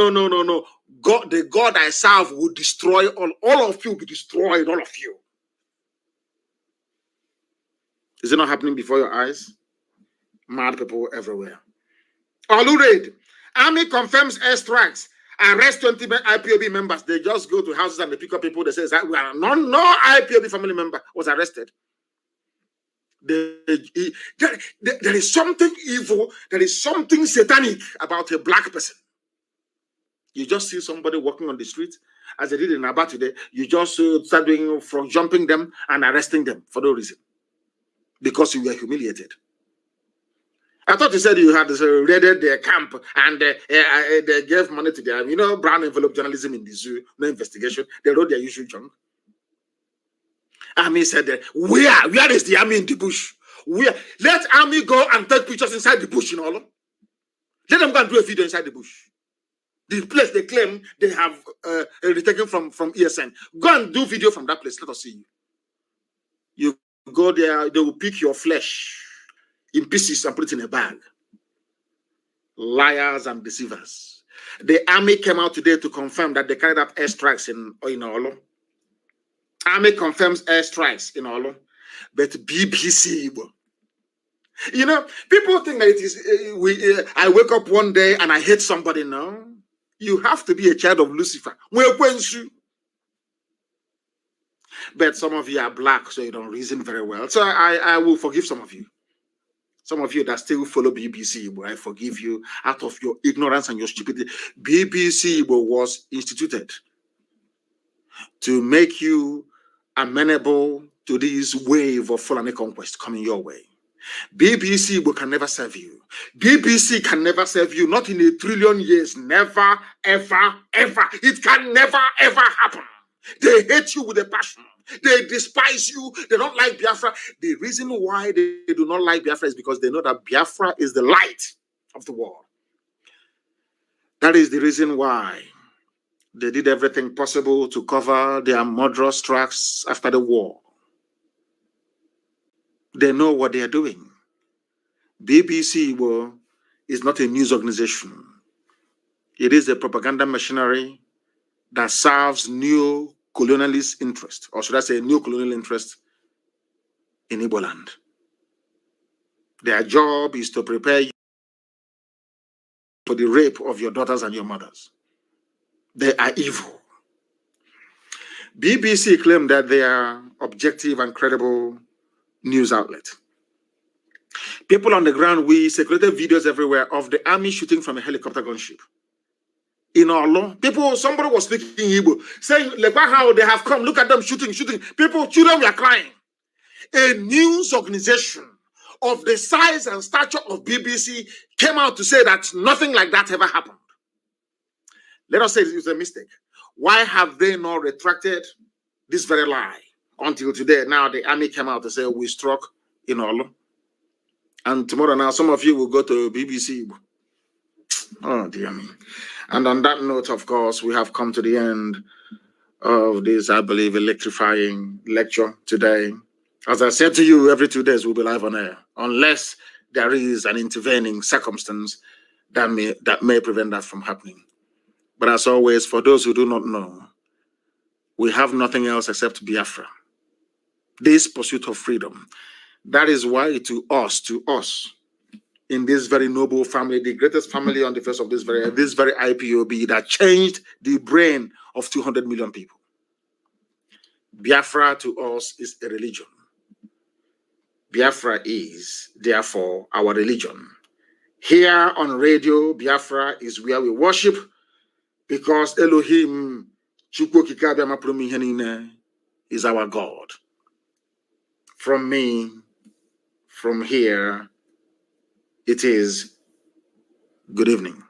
God, the God I serve will destroy all of you, will be destroyed, all of you. Is it not happening before your eyes? Mad people everywhere. Olu raid. Army confirms airstrikes. Arrest 20 IPOB members. They just go to houses and they pick up people. They say, no IPOB family member was arrested. There is something evil. There is something satanic about a black person. You just see somebody walking on the street, as they did in Aba today. You just start doing from jumping them and arresting them for no reason. Because you were humiliated. I thought you said you had raided their camp and they gave money to them. Brown envelope journalism in the zoo, no investigation. They wrote their usual junk. Army said that, where is the army in the bush? Let army go and take pictures inside the bush in Olo. Let them go and do a video inside the bush. The place they claim they have retaken from ESN. Go and do video from that place. Let us see you. You go there, they will pick your flesh in pieces and put it in a bag. Liars and deceivers. The army came out today to confirm that they carried out airstrikes in Olo. Army confirms airstrikes in Olo. But BBC, people think that it is, I wake up one day and I hate somebody. No. You have to be a child of Lucifer. But some of you are black, so you don't reason very well. So I will forgive some of you. Some of you that still follow BBC, I forgive you out of your ignorance and your stupidity. BBC was instituted to make you amenable to this wave of Fulani conquest coming your way. BBC can never serve you. BBC can never serve you, not in 1 trillion years. Never, ever, ever. It can never, ever happen. They hate you with a passion. They despise you. They don't like Biafra. The reason why they do not like Biafra is because they know that Biafra is the light of the world. That is the reason why they did everything possible to cover their murderous tracks after the war. They know what they are doing. BBC is not a news organization. It is a propaganda machinery that serves neo-colonialist interest, or should I say neo-colonial interest in Igbo land. Their job is to prepare you for the rape of your daughters and your mothers. They are evil. BBC claimed that they are objective and credible news outlet. People on the ground, we circulated videos everywhere of the army shooting from a helicopter gunship. In Orlo, somebody was speaking Igbo, saying, look how they have come, look at them shooting. Children were crying. A news organization of the size and stature of BBC came out to say that nothing like that ever happened. Let us say it was a mistake. Why have they not retracted this very lie until today? Now the army came out to say we struck in Orlo. And tomorrow now some of you will go to BBC. Oh dear me. And on that note, of course, we have come to the end of this, I believe, electrifying lecture today. As I said to you, every 2 days we'll be live on air, unless there is an intervening circumstance that may prevent that from happening. But as always, for those who do not know, we have nothing else except Biafra. This pursuit of freedom. That is why to us, in this very noble family, the greatest family on the face of this very IPOB that changed the brain of 200 million people. Biafra to us is a religion. Biafra is, therefore, our religion. Here on radio, Biafra is where we worship because Elohim is our God. From me, from here, it is good evening.